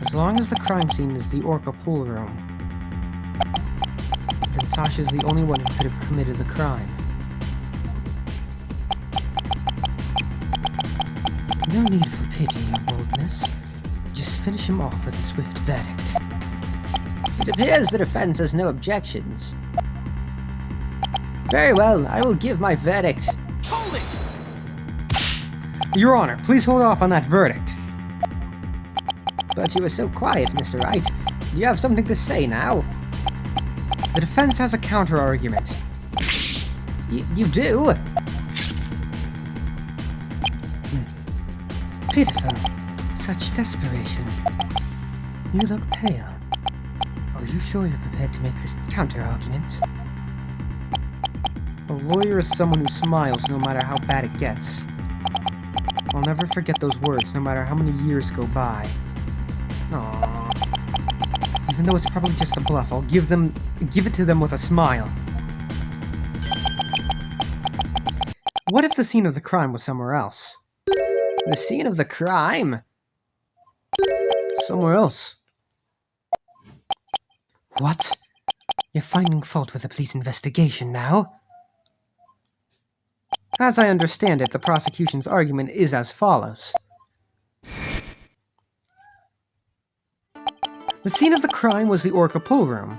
As long as the crime scene is the Orca Pool room, then Sasha's the only one who could have committed the crime. No need for pity or boldness. Just finish him off with a swift verdict. It appears the defense has no objections. Very well, I will give my verdict. Hold it! Your Honor, please hold off on that verdict. But you were so quiet, Mr. Wright. Do you have something to say now? The defense has a counter-argument. You do? Pitiful. Such desperation. You look pale. Are you sure you're prepared to make this counter-argument? A lawyer is someone who smiles no matter how bad it gets. I'll never forget those words, no matter how many years go by. Aww. Even though it's probably just a bluff, I'll give it to them with a smile. What if the scene of the crime was somewhere else? The scene of the crime? Somewhere else. What? You're finding fault with the police investigation now? As I understand it, the prosecution's argument is as follows. The scene of the crime was the Orca pool room.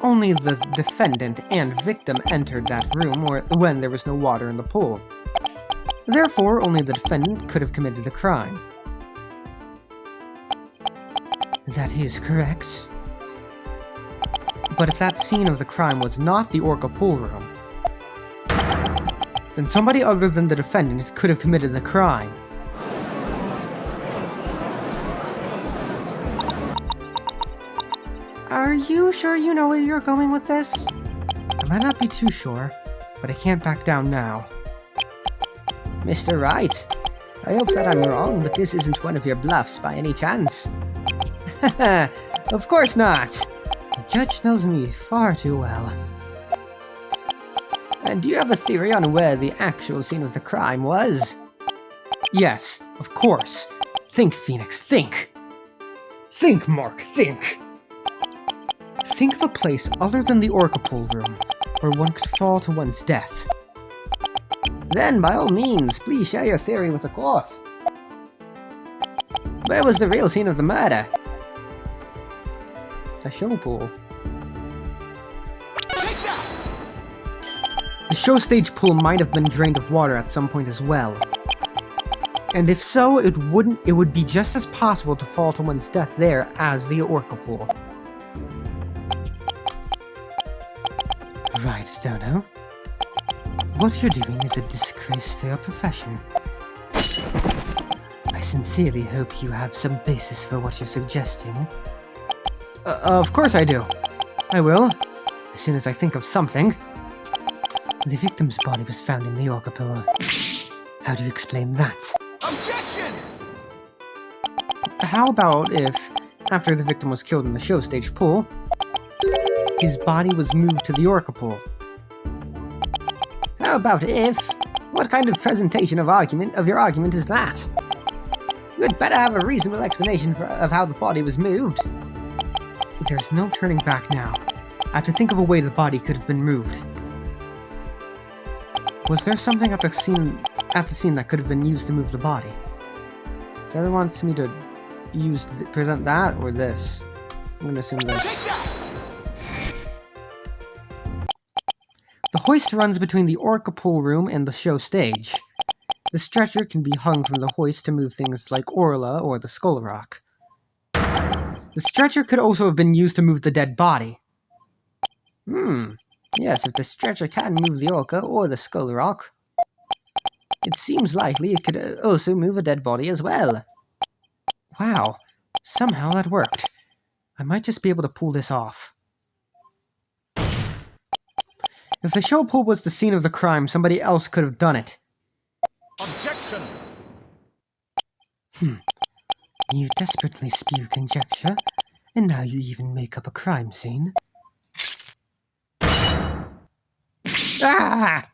Only the defendant and victim entered that room when there was no water in the pool. Therefore, only the defendant could have committed the crime. That is correct. But if that scene of the crime was not the Orca pool room, then somebody other than the defendant could have committed the crime. Are you sure you know where you're going with this? I might not be too sure, but I can't back down now. Mr. Wright, I hope that I'm wrong, but this isn't one of your bluffs by any chance. Of course not! The judge knows me far too well. And do you have a theory on where the actual scene of the crime was? Yes, of course. Think, Phoenix, think! Think, Mark, think! Think of a place other than the Orca pool room, where one could fall to one's death. Then, by all means, please share your theory with the court. Where was the real scene of the murder? A show pool. Take that! The show stage pool might have been drained of water at some point as well. And if so, it would be just as possible to fall to one's death there as the Orca pool. Right, Stono. What you're doing is a disgrace to your profession. I sincerely hope you have some basis for what you're suggesting. Of course I do. I will, as soon as I think of something. The victim's body was found in the Orca pool. How do you explain that? Objection! How about if, after the victim was killed in the show stage pool, his body was moved to the Orca pool? How about if? What kind of presentation of your argument is that? You had better have a reasonable explanation of how the body was moved. There's no turning back now. I have to think of a way the body could have been moved. Was there something at the scene that could have been used to move the body? The other wants me to present that or this. I'm gonna assume this. Take that! The hoist runs between the Orca pool room and the show stage. The stretcher can be hung from the hoist to move things like Orla or the Skull Rock. The stretcher could also have been used to move the dead body. Yes, if the stretcher can move the Orca or the Skull Rock, it seems likely it could also move a dead body as well. Wow, somehow that worked. I might just be able to pull this off. If the show pool was the scene of the crime, somebody else could have done it. Objection! You desperately spew conjecture, and now you even make up a crime scene. Ah!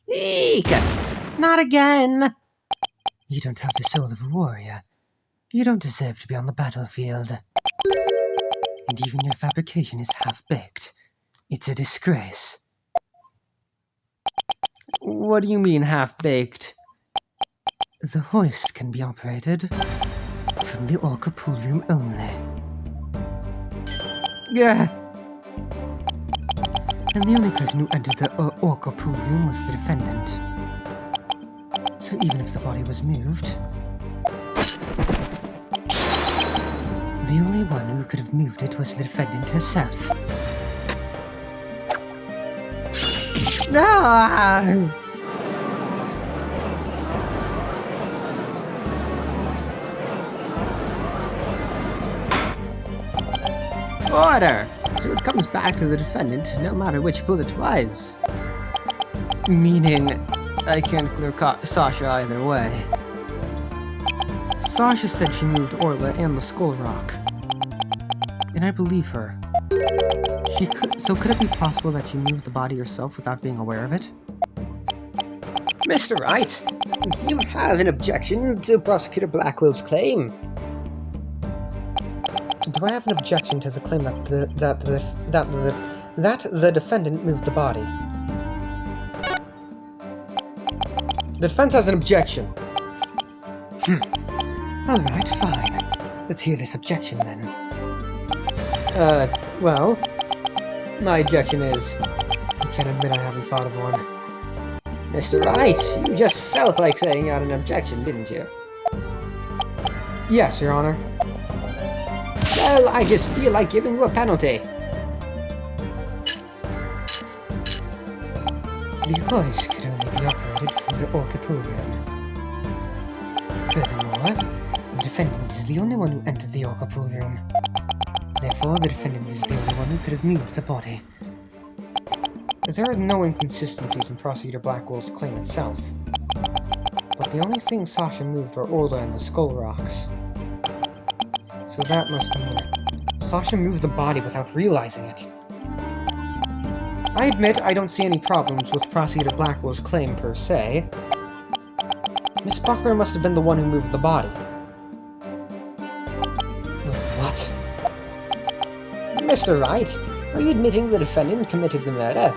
Eek! Not again! You don't have the soul of a warrior. You don't deserve to be on the battlefield. And even your fabrication is half-baked. It's a disgrace. What do you mean, half-baked? The hoist can be operated from the Orca pool room only. Yeah. And the only person who entered the Orca pool room was the defendant. So even if the body was moved, the only one who could have moved it was the defendant herself. Ah! Order! So it comes back to the defendant, no matter which bullet was. Meaning, I can't clear Sasha either way. Sasha said she moved Orla and the Skull Rock. And I believe her. So could it be possible that she moved the body herself without being aware of it? Mr. Wright, do you have an objection to Prosecutor Blackwell's claim? Do I have an objection to the claim that the defendant moved the body? The defense has an objection. Alright, fine. Let's hear this objection then. Well, my objection is, I can't admit I haven't thought of one. Mr. Wright, you just felt like saying out an objection, didn't you? Yes, Your Honor. Well, I just feel like giving you a penalty. The hoist could only be operated from the Orca pool room. Furthermore, the defendant is the only one who entered the Orca pool room. Therefore, the defendant is the only one who could have moved the body. There are no inconsistencies in Prosecutor Blackwell's claim itself. But the only thing Sasha moved were Orla and the Skull Rocks. So that must mean Sasha moved the body without realizing it. I admit I don't see any problems with Prosecutor Blackwell's claim per se. Miss Buckler must have been the one who moved the body. What? Mr. Wright, are you admitting the defendant committed the murder?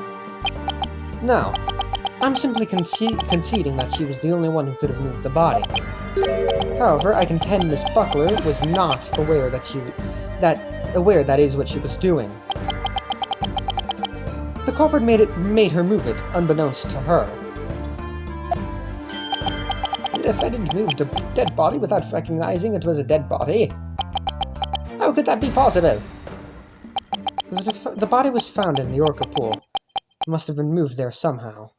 No. I'm simply conceding that she was the only one who could have moved the body. However, I contend Miss Buckler was not aware that that is what she was doing. The culprit made her move it, unbeknownst to her. The defendant moved a dead body without recognizing it was a dead body? How could that be possible? The body was found in the Orca pool. It must have been moved there somehow.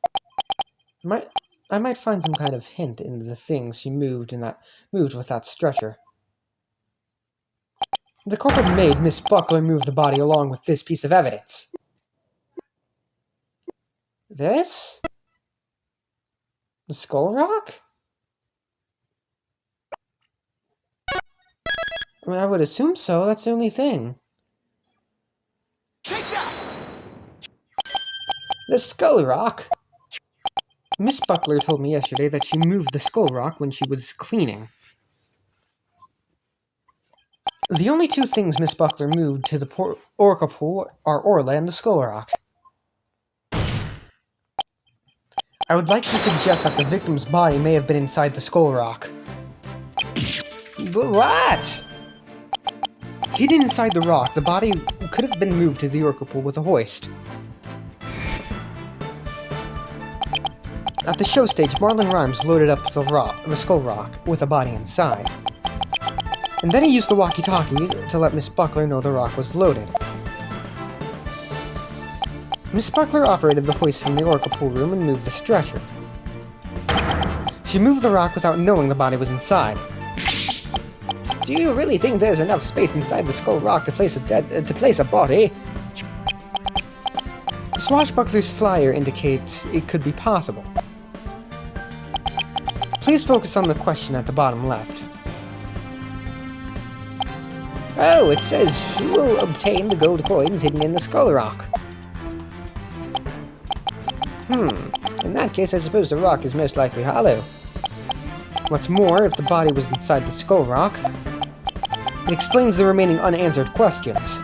I might find some kind of hint in the things she moved with that stretcher. The culprit made Miss Buckler move the body along with this piece of evidence. This? The Skull Rock? I mean, I would assume so. That's the only thing. Take that! The Skull Rock? Miss Buckler told me yesterday that she moved the Skull Rock when she was cleaning. The only two things Miss Buckler moved to the Orca pool are Orla and the Skull Rock. I would like to suggest that the victim's body may have been inside the Skull Rock. But what? Hidden inside the rock, the body could have been moved to the Orca pool with a hoist. At the show stage, Marlon Rhymes loaded up the Skull Rock with a body inside. And then he used the walkie-talkie to let Miss Buckler know the rock was loaded. Miss Buckler operated the hoist from the Orca pool room and moved the stretcher. She moved the rock without knowing the body was inside. Do you really think there's enough space inside the Skull Rock to place a body? Swashbuckler's flyer indicates it could be possible. Please focus on the question at the bottom left. Oh, it says you will obtain the gold coins hidden in the Skull Rock. In that case, I suppose the rock is most likely hollow. What's more, if the body was inside the Skull Rock, it explains the remaining unanswered questions.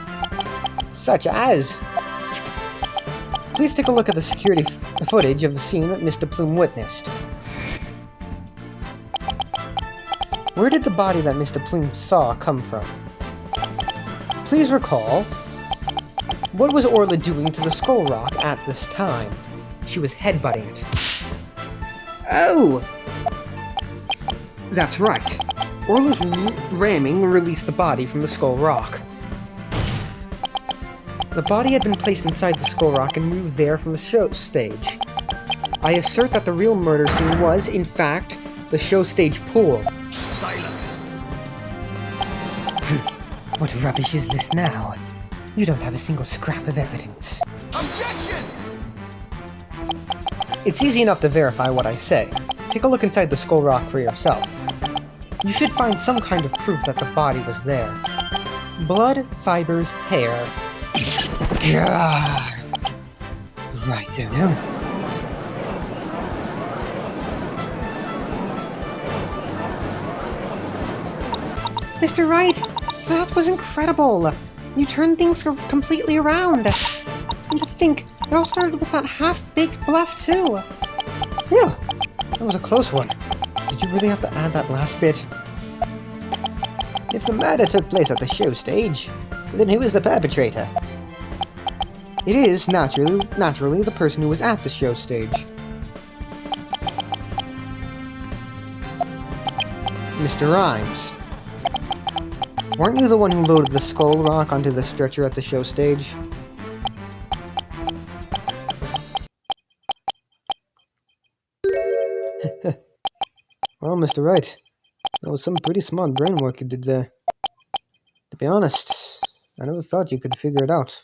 Such as? Please take a look at the security footage of the scene that Mr. Plume witnessed. Where did the body that Mr. Plume saw come from? Please recall, What was Orla doing to the skull rock at this time? She was headbutting it. Oh! That's right. Orla's ramming released the body from the skull rock. The body had been placed inside the skull rock and moved there from the show stage. I assert that the real murder scene was, in fact, the show stage pool. Silence. What rubbish is this now? You don't have a single scrap of evidence. Objection! It's easy enough to verify what I say. Take a look inside the skull rock for yourself. You should find some kind of proof that the body was there. Blood, fibers, hair. Gah! Right, no. Mr. Wright, that was incredible. You turned things completely around. And to think, it all started with that half-baked bluff, too. Phew, that was a close one. Did you really have to add that last bit? If the murder took place at the show stage, then who is the perpetrator? It is, naturally, the person who was at the show stage. Mr. Rhymes. Weren't you the one who loaded the skull rock onto the stretcher at the show stage? Well, Mr. Wright, that was some pretty smart brain work you did there. To be honest, I never thought you could figure it out.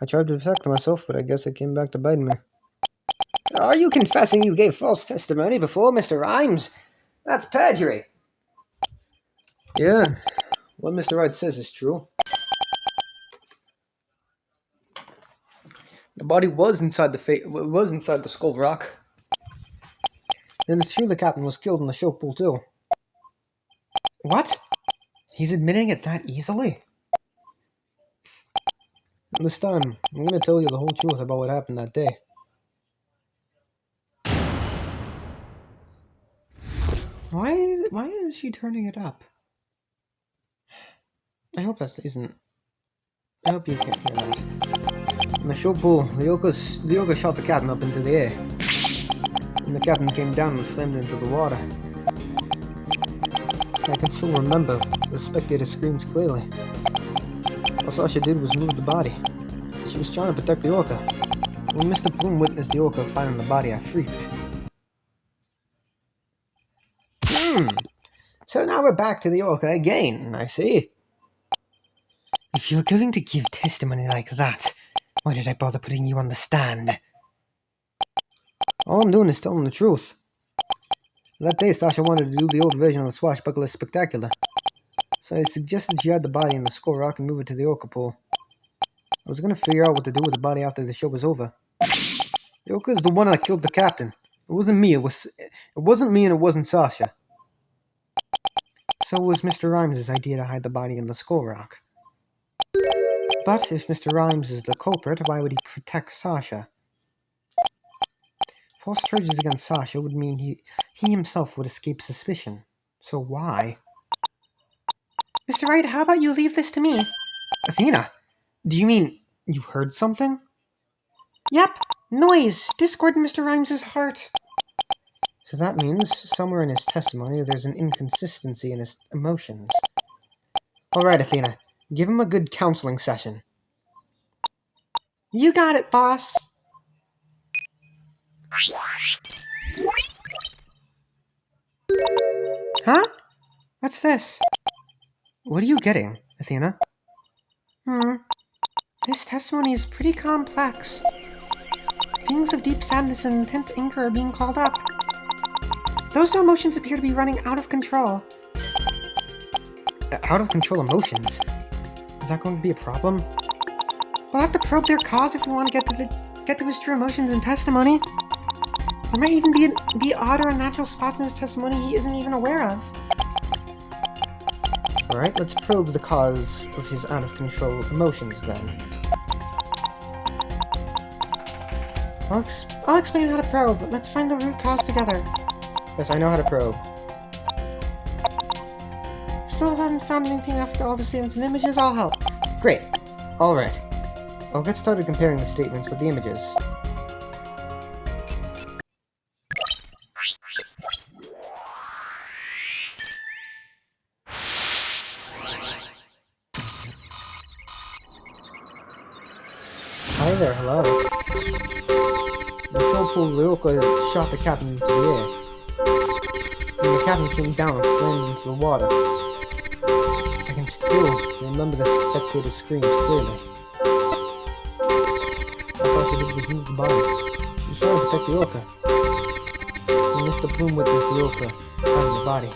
I tried to protect myself, but I guess it came back to bite me. Are you confessing you gave false testimony before, Mr. Rhymes? That's perjury. Yeah, what Mr. Wright says is true. The body was inside the skull rock. And it's true the captain was killed in the show pool too. What? He's admitting it that easily? And this time, I'm going to tell you the whole truth about what happened that day. Why is she turning it up? I hope that isn't... I hope you can't hear that. In the show pool, the Yoka shot the captain up into the air. And the captain came down and slammed into the water. I can still remember the spectator screams clearly. All Sasha did was move the body. She was trying to protect the orca. When Mr. Bloom witnessed the orca finding the body, I freaked. So now we're back to the orca again, I see. If you're going to give testimony like that, why did I bother putting you on the stand? All I'm doing is telling the truth. That day, Sasha wanted to do the old version of the Swashbuckler Spectacular. So I suggested she add the body in the skull rock and move it to the orca pool. I was going to figure out what to do with the body after the show was over. The orca is the one that killed the captain. It wasn't me, it wasn't me and it wasn't Sasha. So it was Mr. Rhymes' idea to hide the body in the skull rock. But if Mr. Rhymes is the culprit, why would he protect Sasha? False charges against Sasha would mean he himself would escape suspicion. So why? Mr. Wright, how about you leave this to me? Athena, do you mean you heard something? Yep, noise! Discord in Mr. Rhymes' heart. So that means, somewhere in his testimony, there's an inconsistency in his emotions. Alright, Athena, give him a good counseling session. You got it, boss! Huh? What's this? What are you getting, Athena? This testimony is pretty complex. Feelings of deep sadness and intense anger are being called up. Those emotions appear to be running out of control. Out of control emotions? Is that going to be a problem? We'll have to probe their cause if we want to get to his true emotions and testimony. There might even be odd or unnatural spots in his testimony he isn't even aware of. Alright, let's probe the cause of his out-of-control emotions, then. I'll explain how to probe, but let's find the root cause together. Yes, I know how to probe. Still haven't found anything after all the statements and images, I'll help. Great. Alright. I'll get started comparing the statements with the images. Hi there, hello. The show-pull Lyrica shot the captain into the air. When the captain came down and slammed into the water. I can still remember the spectator's screams clearly. I saw she didn't move the body. She was trying to protect the orca. And Mr. Plume witnessed the orca finding the body.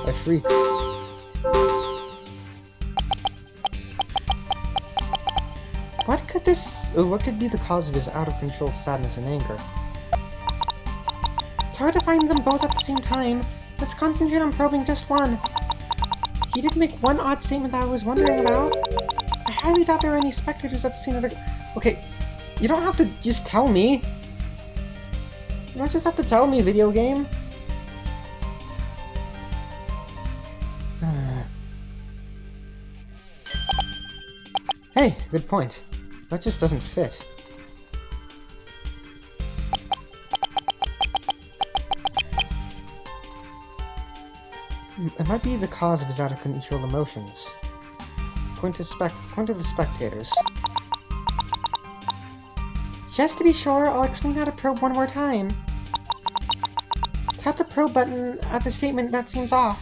By freaks. What could be the cause of his out-of-control sadness and anger? It's hard to find them both at the same time. Let's concentrate on probing just one. He did make one odd statement that I was wondering about. I highly doubt there were any spectators at the scene of the... Okay, you don't have to just tell me. You don't just have to tell me, video game. Hey, good point. That just doesn't fit. It might be the cause of his out-of-control emotions. Point to the spectators. Just to be sure, I'll explain how to probe one more time. Tap the probe button at the statement that seems off.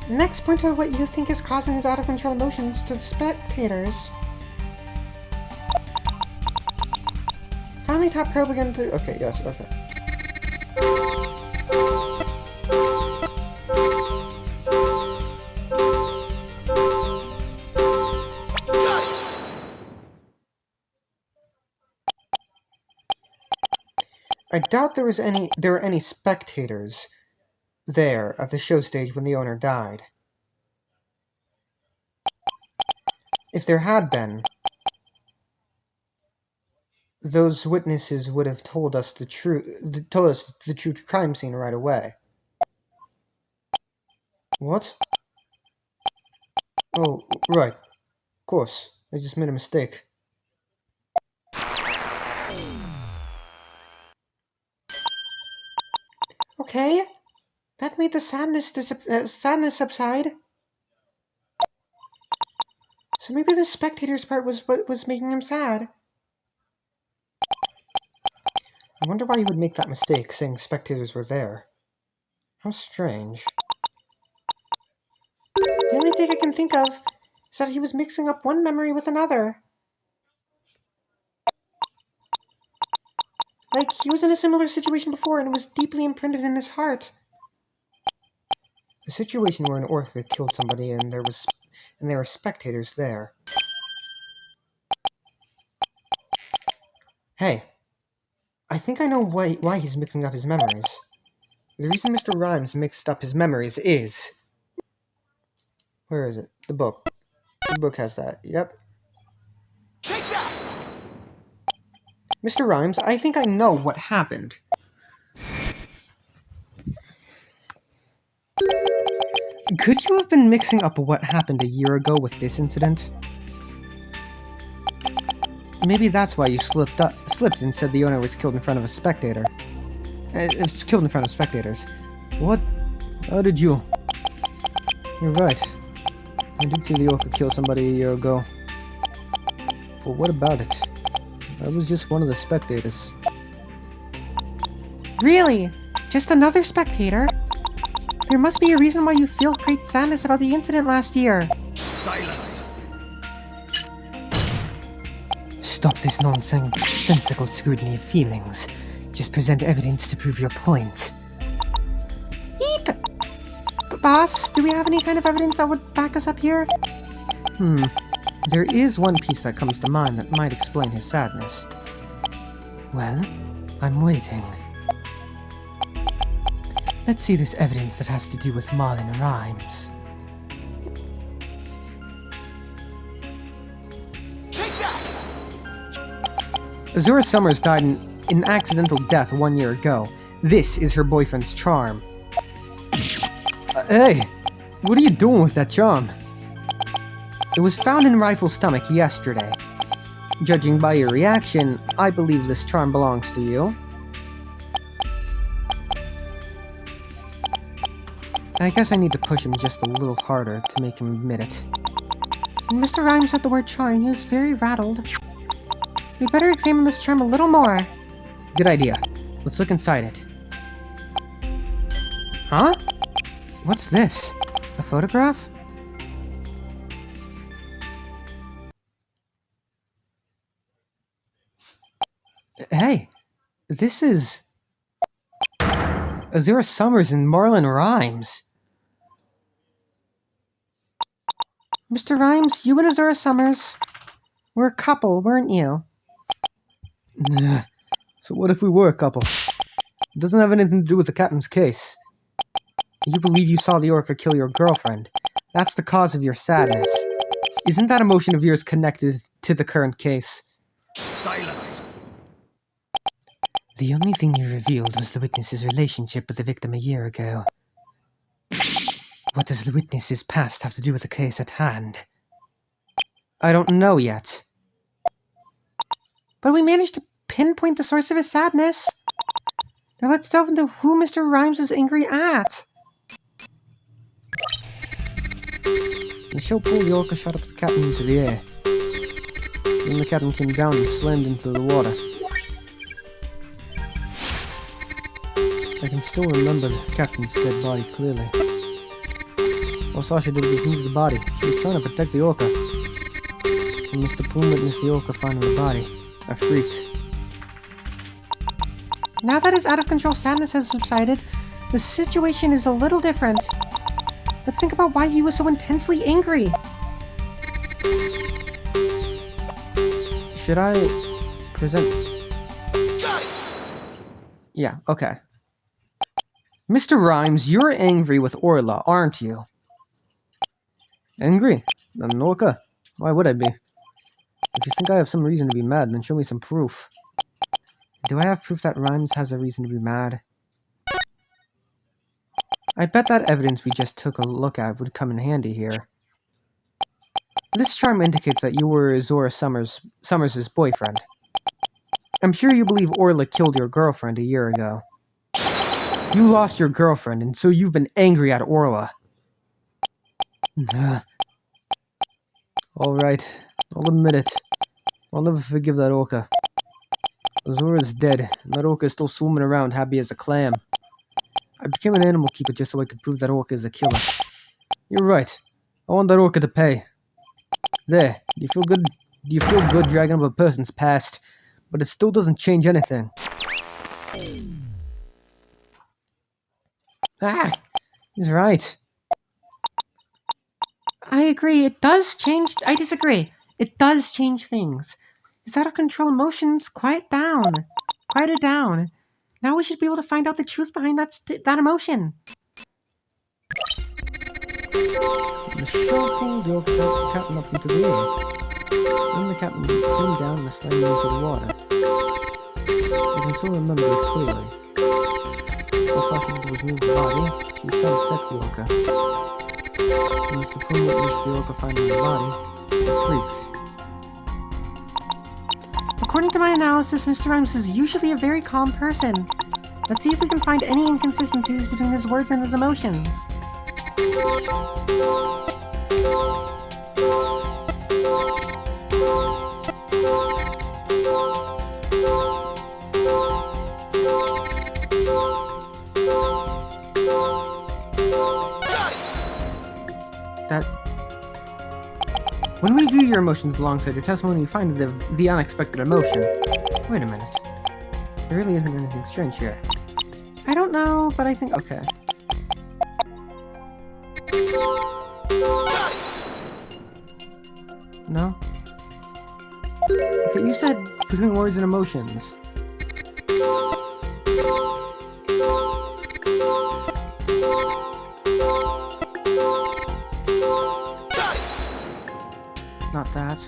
Next, point to what you think is causing his out-of-control emotions to the spectators. Finally tap probe again to... Okay, yes, okay. I doubt there were any spectators there at the show stage when the owner died. If there had been, those witnesses would have told us the true crime scene right away. What? Oh, right. Of course. I just made a mistake. Okay. That made the sadness subside. So maybe the spectator's part was what was making him sad. I wonder why he would make that mistake, saying spectators were there. How strange. The only thing I can think of is that he was mixing up one memory with another. Like, he was in a similar situation before and it was deeply imprinted in his heart. A situation where an orca killed somebody and there were spectators there. Hey, I think I know why he's mixing up his memories. The reason Mr. Rhymes mixed up his memories is... Where is it? The book. The book has that. Yep. Take that! Mr. Rhymes, I think I know what happened. Could you have been mixing up what happened a year ago with this incident? Maybe that's why you slipped and said the owner was killed in front of a spectator. It was killed in front of spectators. What? How did you? You're right. I did see the orca kill somebody a year ago. But what about it? I was just one of the spectators. Really? Just another spectator? There must be a reason why you feel great sadness about the incident last year. Silence! Stop this nonsensical scrutiny of feelings. Just present evidence to prove your point. Eep! Boss, do we have any kind of evidence that would back us up here? There is one piece that comes to mind that might explain his sadness. Well, I'm waiting. Let's see this evidence that has to do with Marlon Rhymes. Take that! Azura Summers died in an accidental death 1 year ago. This is her boyfriend's charm. Hey! What are you doing with that charm? It was found in Rifle's stomach yesterday. Judging by your reaction, I believe this charm belongs to you. I guess I need to push him just a little harder to make him admit it. When Mr. Rhymes said the word charm, he was very rattled. We better examine this charm a little more. Good idea. Let's look inside it. Huh? What's this? A photograph? Hey, this is... Azura Summers and Marlon Rhymes. Mr. Rhymes, you and Azura Summers were a couple, weren't you? So what if we were a couple? It doesn't have anything to do with the captain's case. You believe you saw the orca kill your girlfriend. That's the cause of your sadness. Isn't that emotion of yours connected to the current case? Silence! The only thing you revealed was the witness's relationship with the victim a year ago. What does the witness's past have to do with the case at hand? I don't know yet. But we managed to pinpoint the source of his sadness. Now let's delve into who Mr. Rhymes is angry at. The shell pulled the orca shot up the captain into the air. Then the captain came down and slammed into the water. I can still remember the captain's dead body clearly. All Sasha did was move the body. She was trying to protect the orca. When Mr. Plume witnessed the orca finding the body, I freaked. Now that his out-of-control sadness has subsided, the situation is a little different. Let's think about why he was so intensely angry. Should I present... Got it! Yeah, okay. Mr. Rhymes, you're angry with Orla, aren't you? Angry? I'm an orca. Why would I be? If you think I have some reason to be mad, then show me some proof. Do I have proof that Rhymes has a reason to be mad? I bet that evidence we just took a look at would come in handy here. This charm indicates that you were Zora Summers' boyfriend. I'm sure you believe Orla killed your girlfriend a year ago. You lost your girlfriend, and so you've been angry at Orla. Alright, I'll admit it. I'll never forgive that orca. Azura's dead, and that orca is still swimming around happy as a clam. I became an animal keeper just so I could prove that orca is a killer. You're right. I want that orca to pay. There, do you feel good? Do you feel good dragging up a person's past? But it still doesn't change anything. Ah, he's right. I agree, it does change... I disagree. It does change things. His out-of-control emotions quiet down. Quieted down. Now we should be able to find out the truth behind that emotion. The shell pulled the orca shot the captain up into the air. Then the captain came down and slammed into the water. I can still remember it clearly. All Sasha did was move the body. She was trying to protect the orca. When Mr. Puma witnessed the orca finding the body, he freaked. According to my analysis, Mr. Rhymes is usually a very calm person. Let's see if we can find any inconsistencies between his words and his emotions. When we view your emotions alongside your testimony, we find the unexpected emotion. Wait a minute. There really isn't anything strange here. I don't know, but I think... Okay. No? Okay, you said between words and emotions. Not that.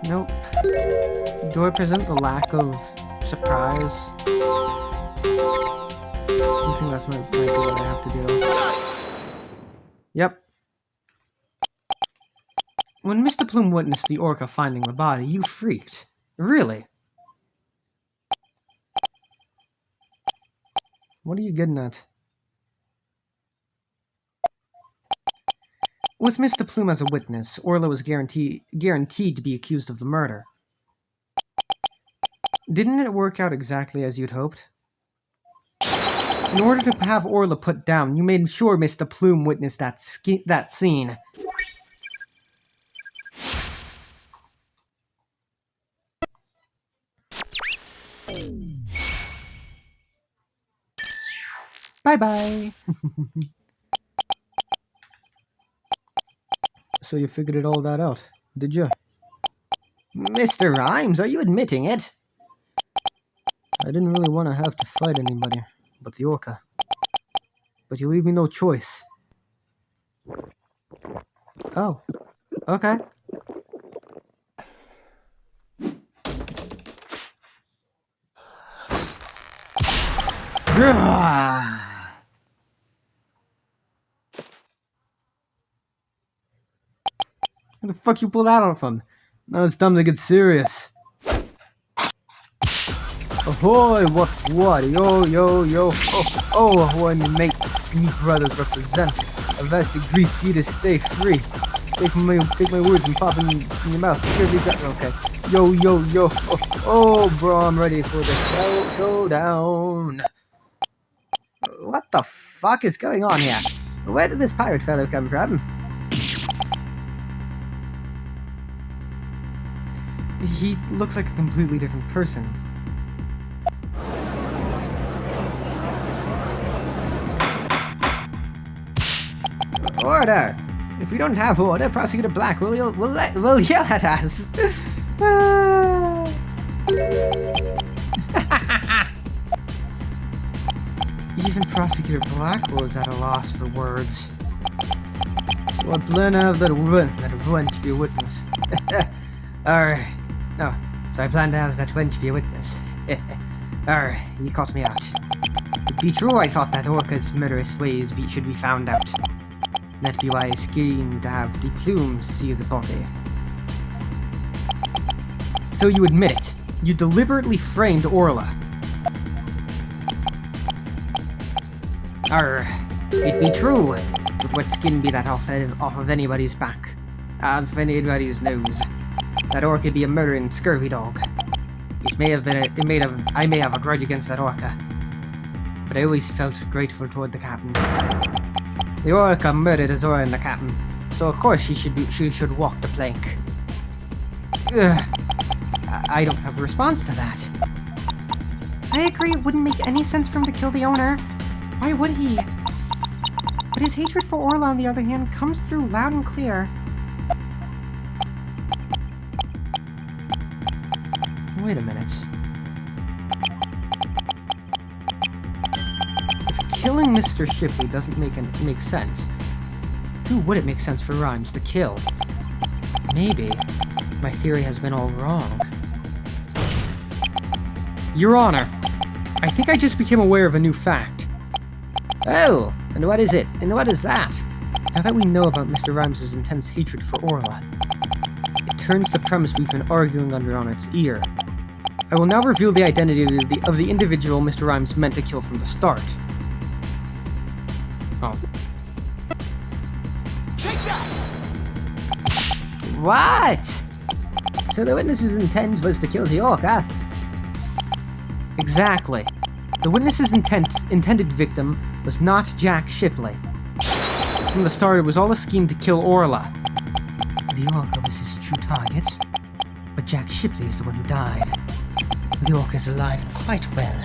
Nope. Do I present the lack of surprise? You think that's might be what I have to do? Yep. When Mr. Plume witnessed the orca finding the body, you freaked. Really? What are you getting at? With Mr. Plume as a witness, Orla was guaranteed to be accused of the murder. Didn't it work out exactly as you'd hoped? In order to have Orla put down, you made sure Mr. Plume witnessed that scene. Bye-bye! So you figured it all that out, did you? Mr. Rhymes, are you admitting it? I didn't really want to have to fight anybody but the orca. But you leave me no choice. Oh, okay. Where the fuck you pulled that on from? Now it's time to get serious. Ahoy, what? Yo, ahoy, me brothers represent. A vast degree sea to stay free. Take my words and pop in your mouth. Scare me back. Okay. Yo. Oh, bro, I'm ready for the showdown. What the fuck is going on here? Where did this pirate fellow come from? He looks like a completely different person. Order! If we don't have order, Prosecutor Black will yell at us. Even Prosecutor Blackwell is at a loss for words. So I plan to have that wench be a witness. Alright. No. So I plan to have that wench be a witness. Alright, you caught me out. To be true, I thought that orca's murderous ways should be found out. That'd be why I schemed to have the Plume see the body. So you admit it. You deliberately framed Orla. It'd be true. But what skin be that off of anybody's back? Off anybody's nose? That orca be a murdering scurvy dog. I may have a grudge against that orca, but I always felt grateful toward the captain. The orca murdered Azora and the captain, so of course she should walk the plank. I don't have a response to that. I agree it wouldn't make any sense for him to kill the owner. Why would he? But his hatred for Orla, on the other hand, comes through loud and clear. Wait a minute. If killing Mr. Shipley doesn't make sense, who would it make sense for Rhymes to kill? Maybe my theory has been all wrong. Your Honor, I think I just became aware of a new fact. Oh, and what is it? And what is that? Now that we know about Mr. Rhymes' intense hatred for Orla, it turns the premise we've been arguing under on its ear. I will now reveal the identity of the individual Mr. Rhymes meant to kill from the start. Oh. Take that! What? So the witness's intent was to kill the orca? Exactly. The witness's intended victim was not Jack Shipley. From the start, it was all a scheme to kill Orla. The orca was his true target, but Jack Shipley is the one who died. The orca is alive and quite well.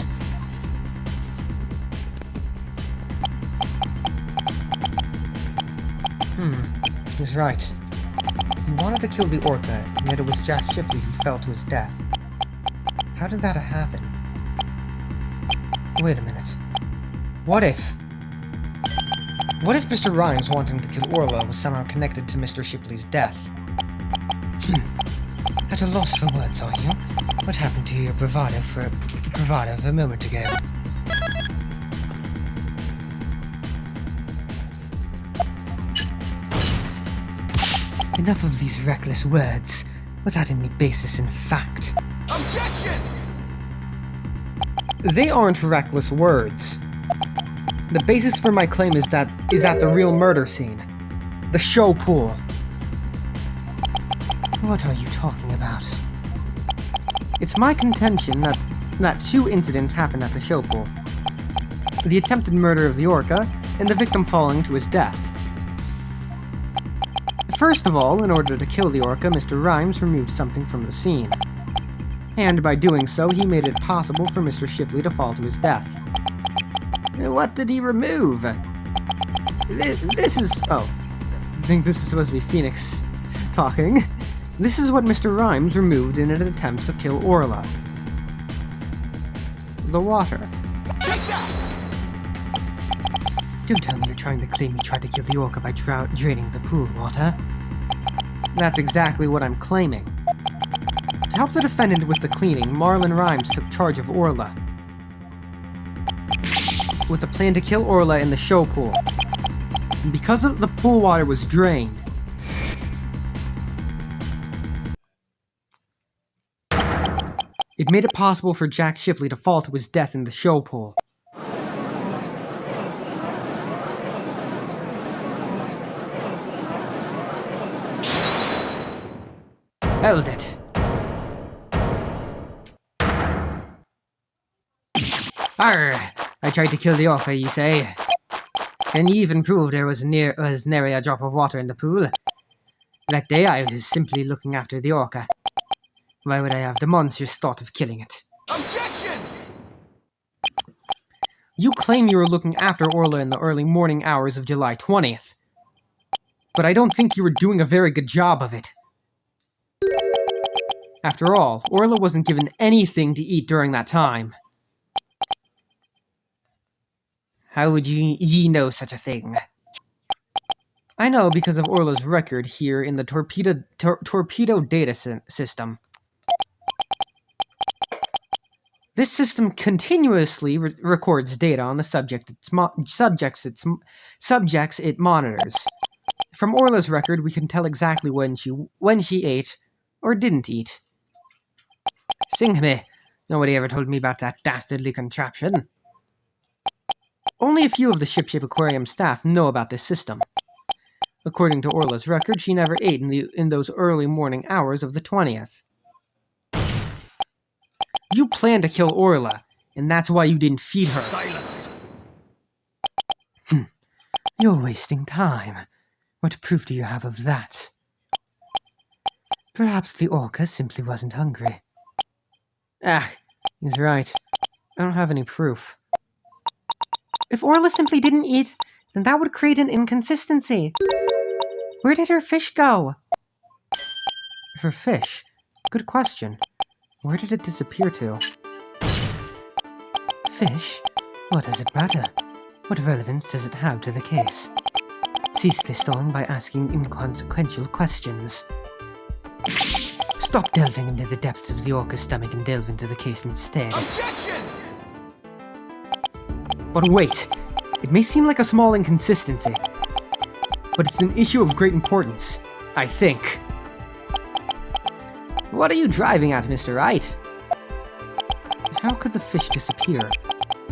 He's right. He wanted to kill the orca, and yet it was Jack Shipley who fell to his death. How did that happen? Wait a minute. What if Mr. Rhymes wanting to kill Orla was somehow connected to Mr. Shipley's death? At a loss for words, are you? What happened to your bravado of a moment ago? Enough of these reckless words, without any basis in fact. Objection! They aren't reckless words. The basis for my claim is at the real murder scene. The show pool. What are you talking about? It's my contention that two incidents happened at the show pool. The attempted murder of the orca, and the victim falling to his death. First of all, in order to kill the orca, Mr. Rhymes removed something from the scene. And by doing so, he made it possible for Mr. Shipley to fall to his death. What did he remove? This is... Oh. I think this is supposed to be Phoenix talking. This is what Mr. Rhymes removed in an attempt to kill Orla. The water. Take that! Don't tell me you're trying to claim you tried to kill the orca by draining the pool water. That's exactly what I'm claiming. To help the defendant with the cleaning, Marlon Rhymes took charge of Orla, with a plan to kill Orla in the show pool. And because the pool water was drained, it made it possible for Jack Shipley to fall to his death in the show pool. Held it. Arr! I tried to kill the orca, you say? And you even proved there was nary a drop of water in the pool. That day I was simply looking after the orca. Why would I have the monstrous thought of killing it? Objection! You claim you were looking after Orla in the early morning hours of July 20th. But I don't think you were doing a very good job of it. After all, Orla wasn't given anything to eat during that time. How would ye know such a thing? I know because of Orla's record here in the torpedo data system. This system continuously records data on the subjects it monitors. From Orla's record, we can tell exactly when she ate or didn't eat. Sing me, nobody ever told me about that dastardly contraption. Only a few of the Ship Shape Aquarium staff know about this system. According to Orla's record, she never ate in those early morning hours of the 20th. You planned to kill Orla, and that's why you didn't feed her. Silence! You're wasting time. What proof do you have of that? Perhaps the orca simply wasn't hungry. Ah, he's right. I don't have any proof. If Orla simply didn't eat, then that would create an inconsistency. Where did her fish go? Her fish? Good question. Where did it disappear to? Fish? What does it matter? What relevance does it have to the case? Ceaseless stalling by asking inconsequential questions. Stop delving into the depths of the orca's stomach and delve into the case instead. Objection! But wait, it may seem like a small inconsistency, but it's an issue of great importance, I think. What are you driving at, Mr. Wright? How could the fish disappear?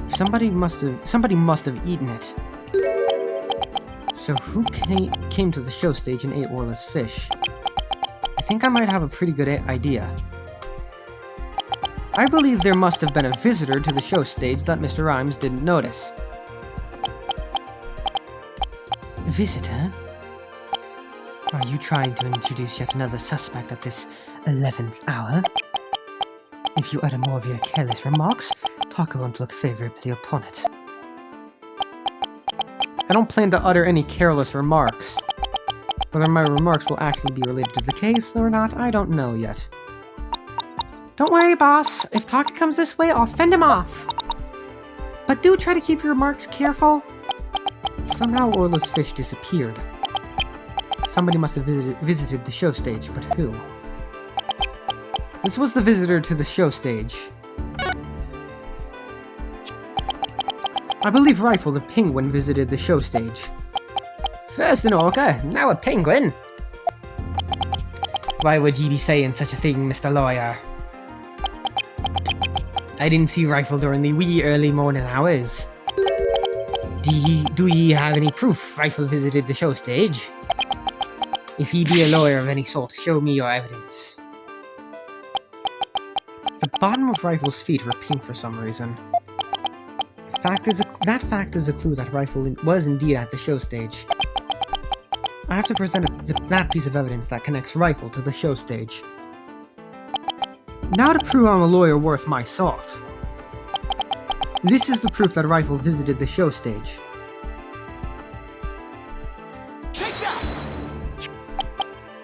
Somebody must have eaten it. So who came to the show stage and ate Orla's fish? I think I might have a pretty good idea. I believe there must have been a visitor to the show stage that Mr. Rhymes didn't notice. Visitor? Are you trying to introduce yet another suspect at this 11th hour? If you utter more of your careless remarks, Taka won't look favorably upon it. I don't plan to utter any careless remarks. Whether my remarks will actually be related to the case or not, I don't know yet. Don't worry, boss. If Taka comes this way, I'll fend him off. But do try to keep your remarks careful. Somehow Orla's fish disappeared. Somebody must have visited the show stage, but who? This was the visitor to the show stage. I believe Rifle the penguin visited the show stage. First an orca, now a penguin? Why would ye be saying such a thing, Mr. Lawyer? I didn't see Rifle during the wee early morning hours. Do ye have any proof Rifle visited the show stage? If ye be a lawyer of any sort, show me your evidence. The bottom of Rifle's feet were pink for some reason. That fact is a clue that Rifle was indeed at the show stage. I have to present that piece of evidence that connects Rifle to the show stage. Now to prove I'm a lawyer worth my salt. This is the proof that Rifle visited the show stage. Take that!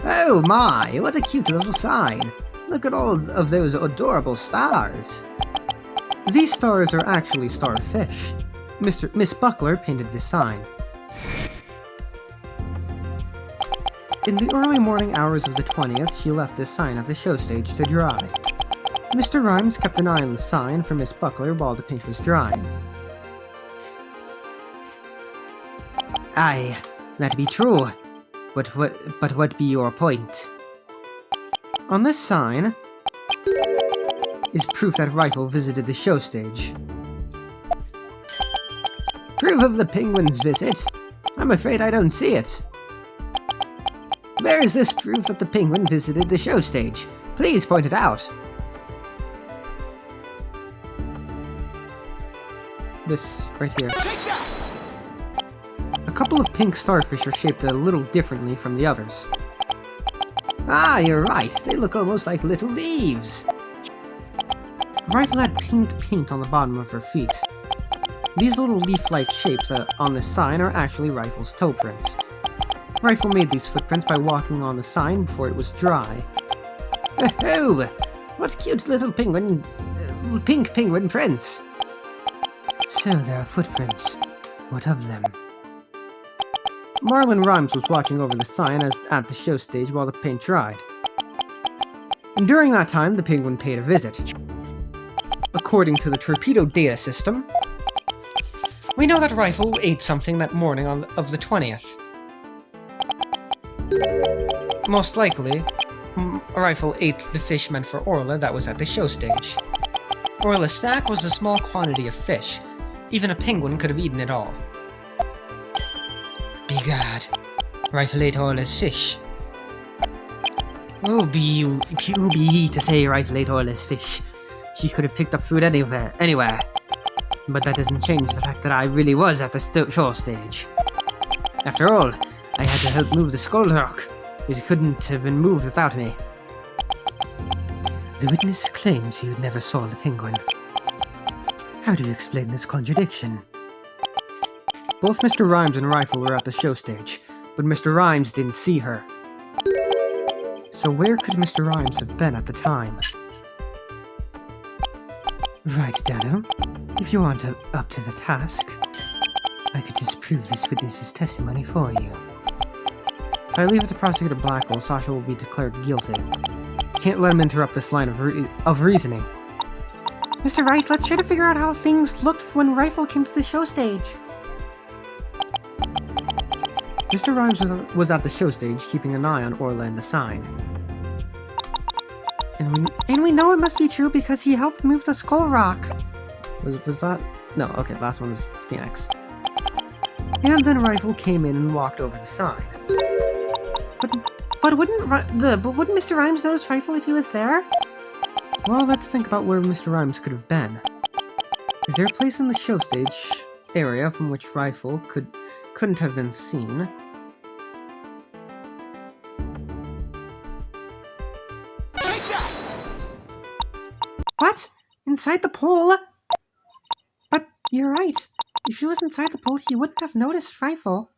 Oh my, what a cute little sign. Look at all of those adorable stars. These stars are actually starfish. Miss Buckler painted this sign. In the early morning hours of the 20th, she left this sign at the show stage to dry. Mr. Rhymes kept an eye on the sign for Miss Buckler while the paint was drying. Aye, that be true. But what be your point? On this sign is proof that Rifle visited the show stage. Proof of the penguin's visit? I'm afraid I don't see it. Where is this proof that the penguin visited the show stage? Please point it out. This right here. Take that! A couple of pink starfish are shaped a little differently from the others. Ah, you're right. They look almost like little leaves. Rifle had pink paint on the bottom of her feet. These little leaf-like shapes on the sign are actually Rifle's toe prints. Rifle made these footprints by walking on the sign before it was dry. Oh, what cute little pink penguin prints! So there are footprints. What of them? Marlon Rhymes was watching over the sign at the show stage while the paint dried. And during that time, the penguin paid a visit. According to the torpedo data system, we know that Rifle ate something that morning of the 20th. Most likely, Rifle ate the fish meant for Orla that was at the show stage. Orla's snack was a small quantity of fish. Even a penguin could have eaten it all. Begad, Rifle ate Orla's fish. Who be ye to say Rifle ate Orla's fish? She could have picked up food anywhere. But that doesn't change the fact that I really was at the show stage. After all, I had to help move the skull rock. It couldn't have been moved without me. The witness claims you never saw the penguin. How do you explain this contradiction? Both Mr. Rhymes and Rifle were at the show stage, but Mr. Rhymes didn't see her. So where could Mr. Rhymes have been at the time? Right, Dano. If you aren't up to the task, I could disprove this witness's testimony for you. If I leave it to Prosecutor Blackwell, Sasha will be declared guilty. Can't let him interrupt this line of reasoning. Mr. Wright, let's try to figure out how things looked when Rifle came to the show stage. Mr. Rhymes was at the show stage, keeping an eye on Orla and the sign. And we know it must be true because he helped move the skull rock. Was that? No, okay, last one was Phoenix. And then Rifle came in and walked over the sign. But wouldn't Mr. Rhymes notice Rifle if he was there? Well, let's think about where Mr. Rhymes could have been. Is there a place in the show stage area from which Rifle couldn't have been seen? Take that! What? Inside the pool? But you're right. If he was inside the pool, he wouldn't have noticed Rifle.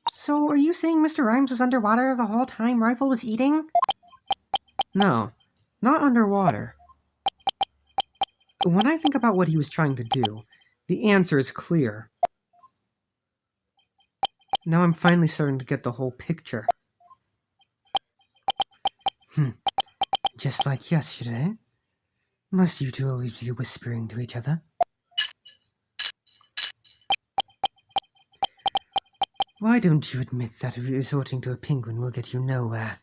So, are you saying Mr. Rhymes was underwater the whole time Rifle was eating? No, not underwater. When I think about what he was trying to do, the answer is clear. Now I'm finally starting to get the whole picture. Just like yesterday? Must you two always be whispering to each other? Why don't you admit that resorting to a penguin will get you nowhere?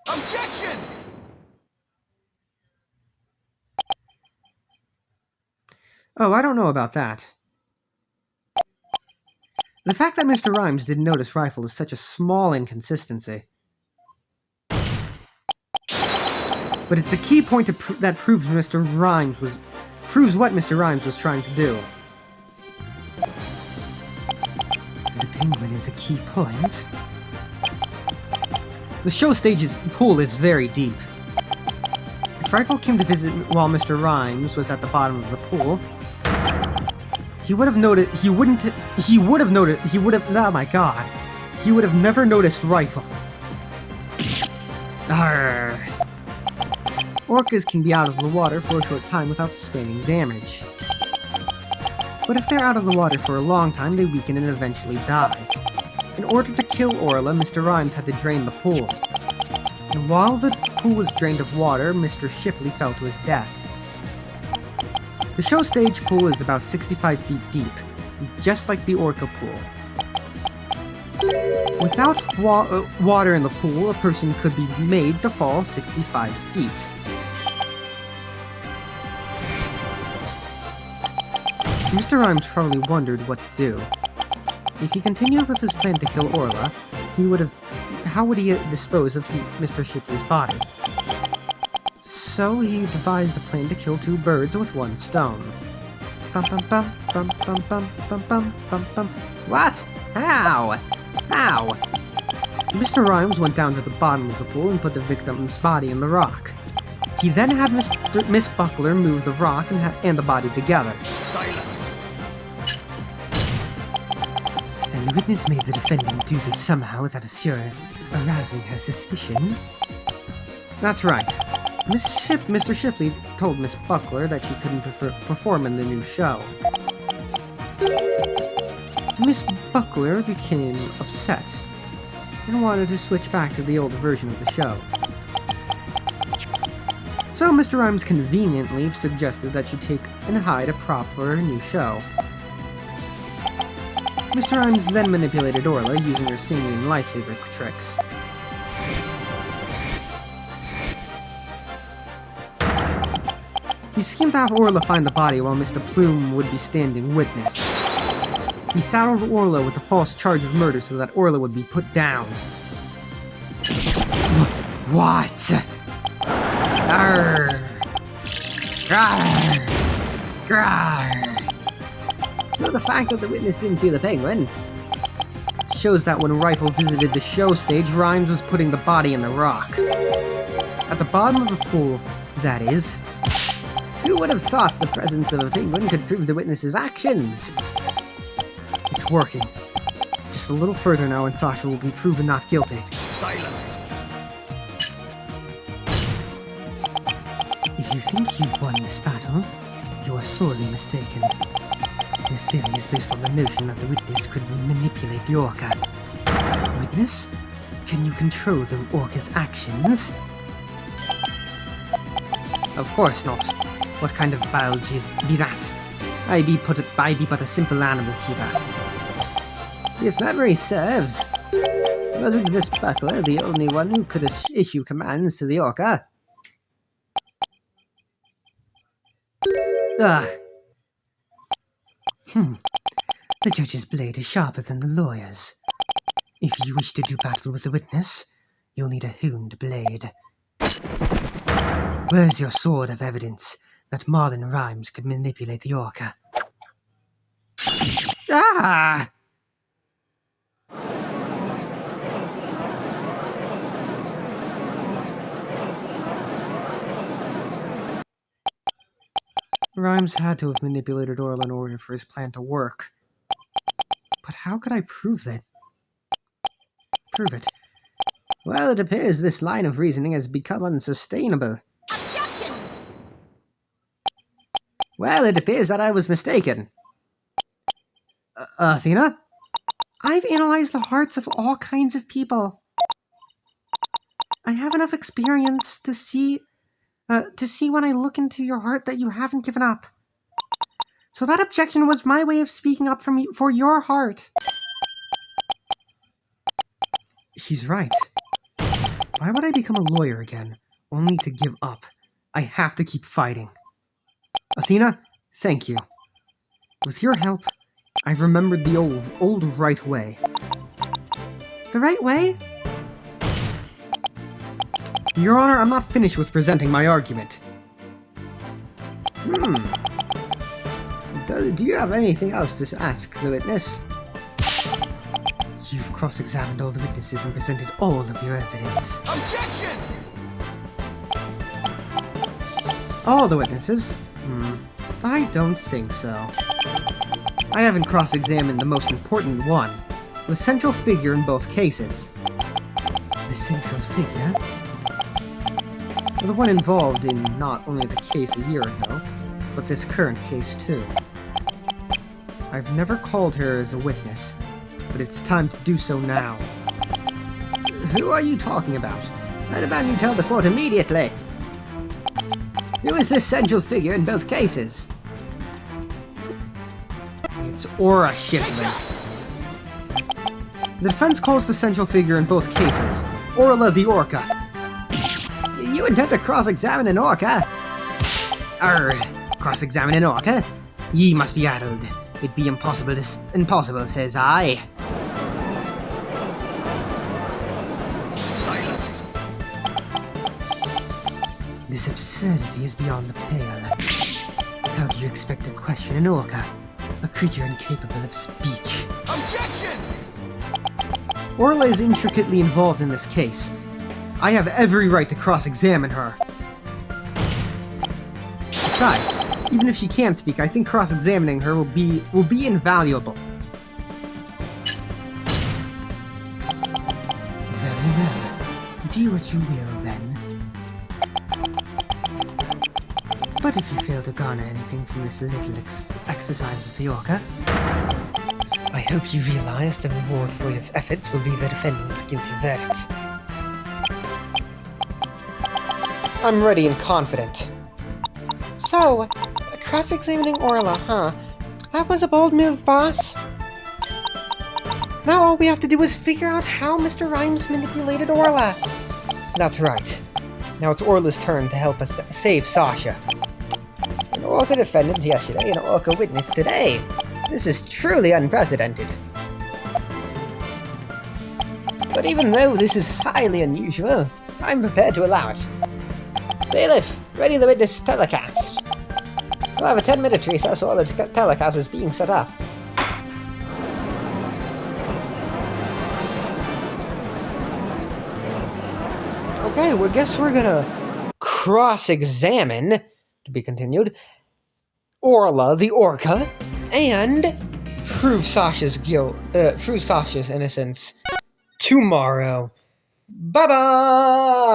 Objection! Oh, I don't know about that. The fact that Mr. Rhymes didn't notice Rifle is such a small inconsistency. But it's a key point that proves what Mr. Rhymes was trying to do. The penguin is a key point. The show stage's pool is very deep. If Rifle came to visit while Mr. Rhymes was at the bottom of the pool, he would have never noticed Rifle. Arrgh. Orcas can be out of the water for a short time without sustaining damage. But if they're out of the water for a long time, they weaken and eventually die. In order to kill Orla, Mr. Rhymes had to drain the pool. And while the pool was drained of water, Mr. Shipley fell to his death. The show stage pool is about 65 feet deep, just like the Orca pool. Without water in the pool, a person could be made to fall 65 feet. Mr. Rhymes probably wondered what to do. If he continued with his plan to kill Orla, how would he dispose of Mr. Shipley's body? So he devised a plan to kill two birds with one stone. Bum bum bum bum bum bum bum bum bum bum. What? How? How? Mr. Rhymes went down to the bottom of the pool and put the victim's body in the rock. He then had Miss Buckler move the rock and the body together. Silence! And the witness made the defendant do this somehow without arousing her suspicion. That's right. Mr. Shipley told Miss Buckler that she couldn't perform in the new show. Miss Buckler became upset and wanted to switch back to the old version of the show. So Mr. Rhymes conveniently suggested that she take and hide a prop for her new show. Mr. Rhymes then manipulated Orla using her singing and lifesaver tricks. He schemed to have Orla find the body while Mr. Plume would be standing witness. He saddled Orla with a false charge of murder so that Orla would be put down. What? Arrgh. Arrgh. Arrgh. So the fact that the witness didn't see the penguin shows that when Rifle visited the show stage, Rhymes was putting the body in the rock. At the bottom of the pool, that is. Who would have thought the presence of a penguin could prove the witness's actions? It's working. Just a little further now and Sasha will be proven not guilty. Silence! If you think you've won this battle, you are sorely mistaken. Your theory is based on the notion that the witness could manipulate the orca. Witness? Can you control the orca's actions? Of course not. What kind of biology be that? I be but a simple animal keeper. If memory serves, wasn't Miss Buckler the only one who could issue commands to the orca? Ugh. The judge's blade is sharper than the lawyer's. If you wish to do battle with a witness, you'll need a honed blade. Where's your sword of evidence that Marlon Rhymes could manipulate the orca? Ah! Rhymes had to have manipulated Orla in order for his plan to work. But how could I prove that? Prove it? Well, it appears this line of reasoning has become unsustainable. Objection! Well, it appears that I was mistaken. Athena? I've analyzed the hearts of all kinds of people. I have enough experience to see when I look into your heart that you haven't given up. So that objection was my way of speaking up for your heart. She's right. Why would I become a lawyer again, only to give up? I have to keep fighting. Athena, thank you. With your help, I've remembered the old right way. The right way? Your Honor, I'm not finished with presenting my argument. Do you have anything else to ask the witness? You've cross-examined all the witnesses and presented all of your evidence. Objection! All the witnesses? I don't think so. I haven't cross-examined the most important one, the central figure in both cases. The central figure? The one involved in not only the case a year ago, but this current case too. I've never called her as a witness, but it's time to do so now. Who are you talking about? I demand you tell the court immediately. Who is this central figure in both cases? It's Aura Shipment. The defense calls the central figure in both cases Orla the Orca. You intend to cross-examine an orca? Cross-examine an orca? Ye must be addled. It be impossible, says I. Silence! This absurdity is beyond the pale. How do you expect to question an orca? A creature incapable of speech. Objection! Orla is intricately involved in this case. I have every right to cross-examine her. Besides, even if she can't speak, I think cross-examining her will be invaluable. Very well. Do what you will, then. But if you fail to garner anything from this little exercise with the orca, I hope you realize the reward for your efforts will be the defendant's guilty verdict. I'm ready and confident. So, cross-examining Orla, huh? That was a bold move, boss. Now all we have to do is figure out how Mr. Rhymes manipulated Orla. That's right. Now it's Orla's turn to help us save Sasha. An Orca defendant yesterday, an Orca witness today. This is truly unprecedented. But even though this is highly unusual, I'm prepared to allow it. Bailiff, ready the witness telecast. We'll have a 10-minute recess while the telecast is being set up. Okay, well, guess we're gonna cross-examine, to be continued, Orla the Orca, and prove Sasha's innocence tomorrow. Bye-bye!